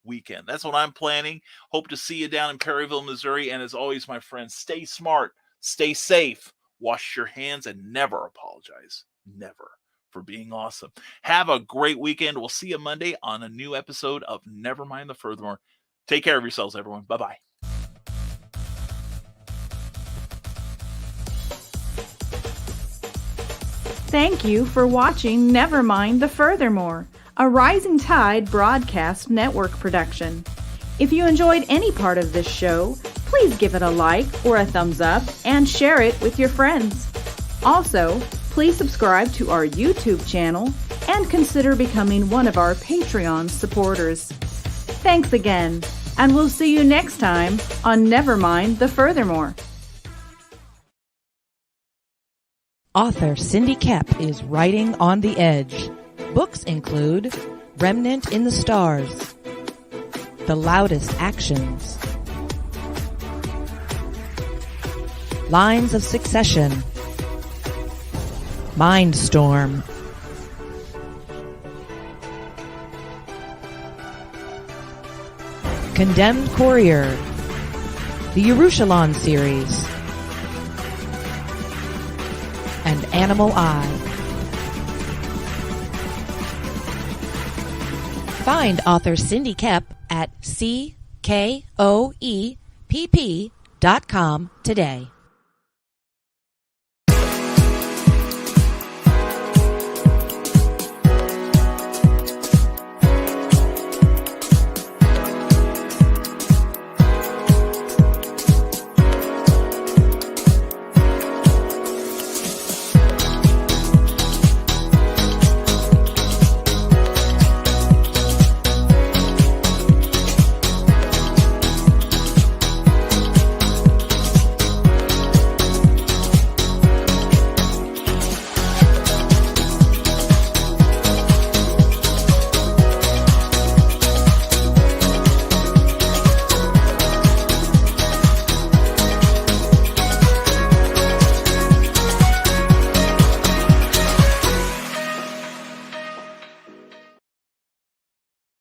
weekend. That's what I'm planning. Hope to see you down in Perryville, Missouri. And as always, my friends, stay smart, stay safe, wash your hands, and never apologize. Never, for being awesome. Have a great weekend. We'll see you Monday on a new episode of Nevermind the Furthermore. Take care of yourselves, everyone. Bye-bye. Thank you for watching Nevermind the Furthermore, a Rising Tide Broadcast Network production. If you enjoyed any part of this show, please give it a like or a thumbs up and share it with your friends. Also, please subscribe to our YouTube channel and consider becoming one of our Patreon supporters. Thanks again, and we'll see you next time on Nevermind the Furthermore. Author Cindy Kep is writing on the edge. Books include Remnant in the Stars, The Loudest Actions, Lines of Succession, Mindstorm, Condemned Courier, the Yerushalayim series, and Animal Eye. Find author Cindy Kep at CKOEPP.com today.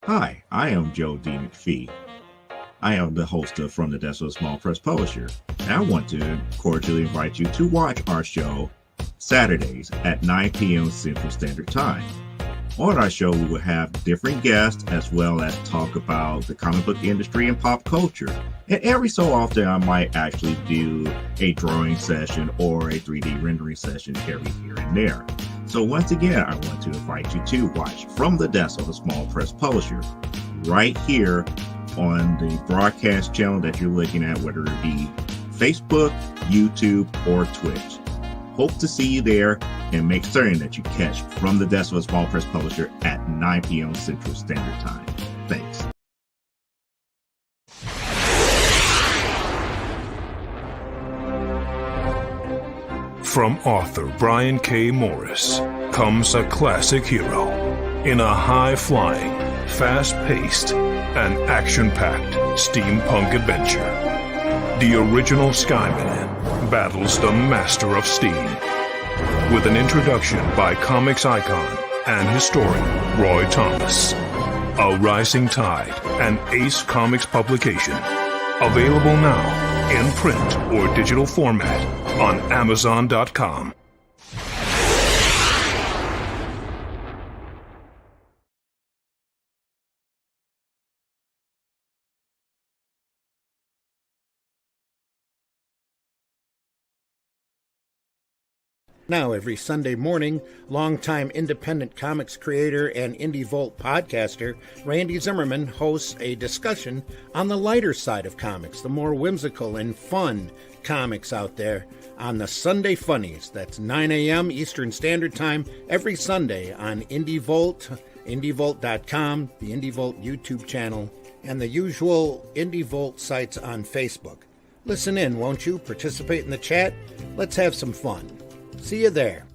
Hi, I am Joe D. McPhee. I am the host of From the Desk of a Small Press Publisher, and I want to cordially invite you to watch our show Saturdays at 9 p.m. Central Standard Time. On our show, we will have different guests as well as talk about the comic book industry and pop culture. And every so often, I might actually do a drawing session or a 3D rendering session every here and there. So once again, I want to invite you to watch From the Desk of a Small Press Publisher right here on the broadcast channel that you're looking at, whether it be Facebook, YouTube, or Twitch. Hope to see you there, and make certain that you catch From the Desk of a Small Press Publisher at 9 p.m. Central Standard Time. Thanks. From author Brian K. Morris comes a classic hero in a high-flying, fast-paced, and action-packed steampunk adventure. The original Skyman battles the Master of Steam with an introduction by comics icon and historian Roy Thomas. A Rising Tide, an Ace Comics publication. Available now in print or digital format on Amazon.com. Now, every Sunday morning, longtime independent comics creator and Indie Volt podcaster Randy Zimmerman hosts a discussion on the lighter side of comics, the more whimsical and fun comics out there, on the Sunday Funnies. That's 9 a.m. Eastern Standard Time every Sunday on Indie Volt, IndieVolt.com, the Indie Volt YouTube channel, and the usual Indie Volt sites on Facebook. Listen in, won't you? Participate in the chat. Let's have some fun. See you there.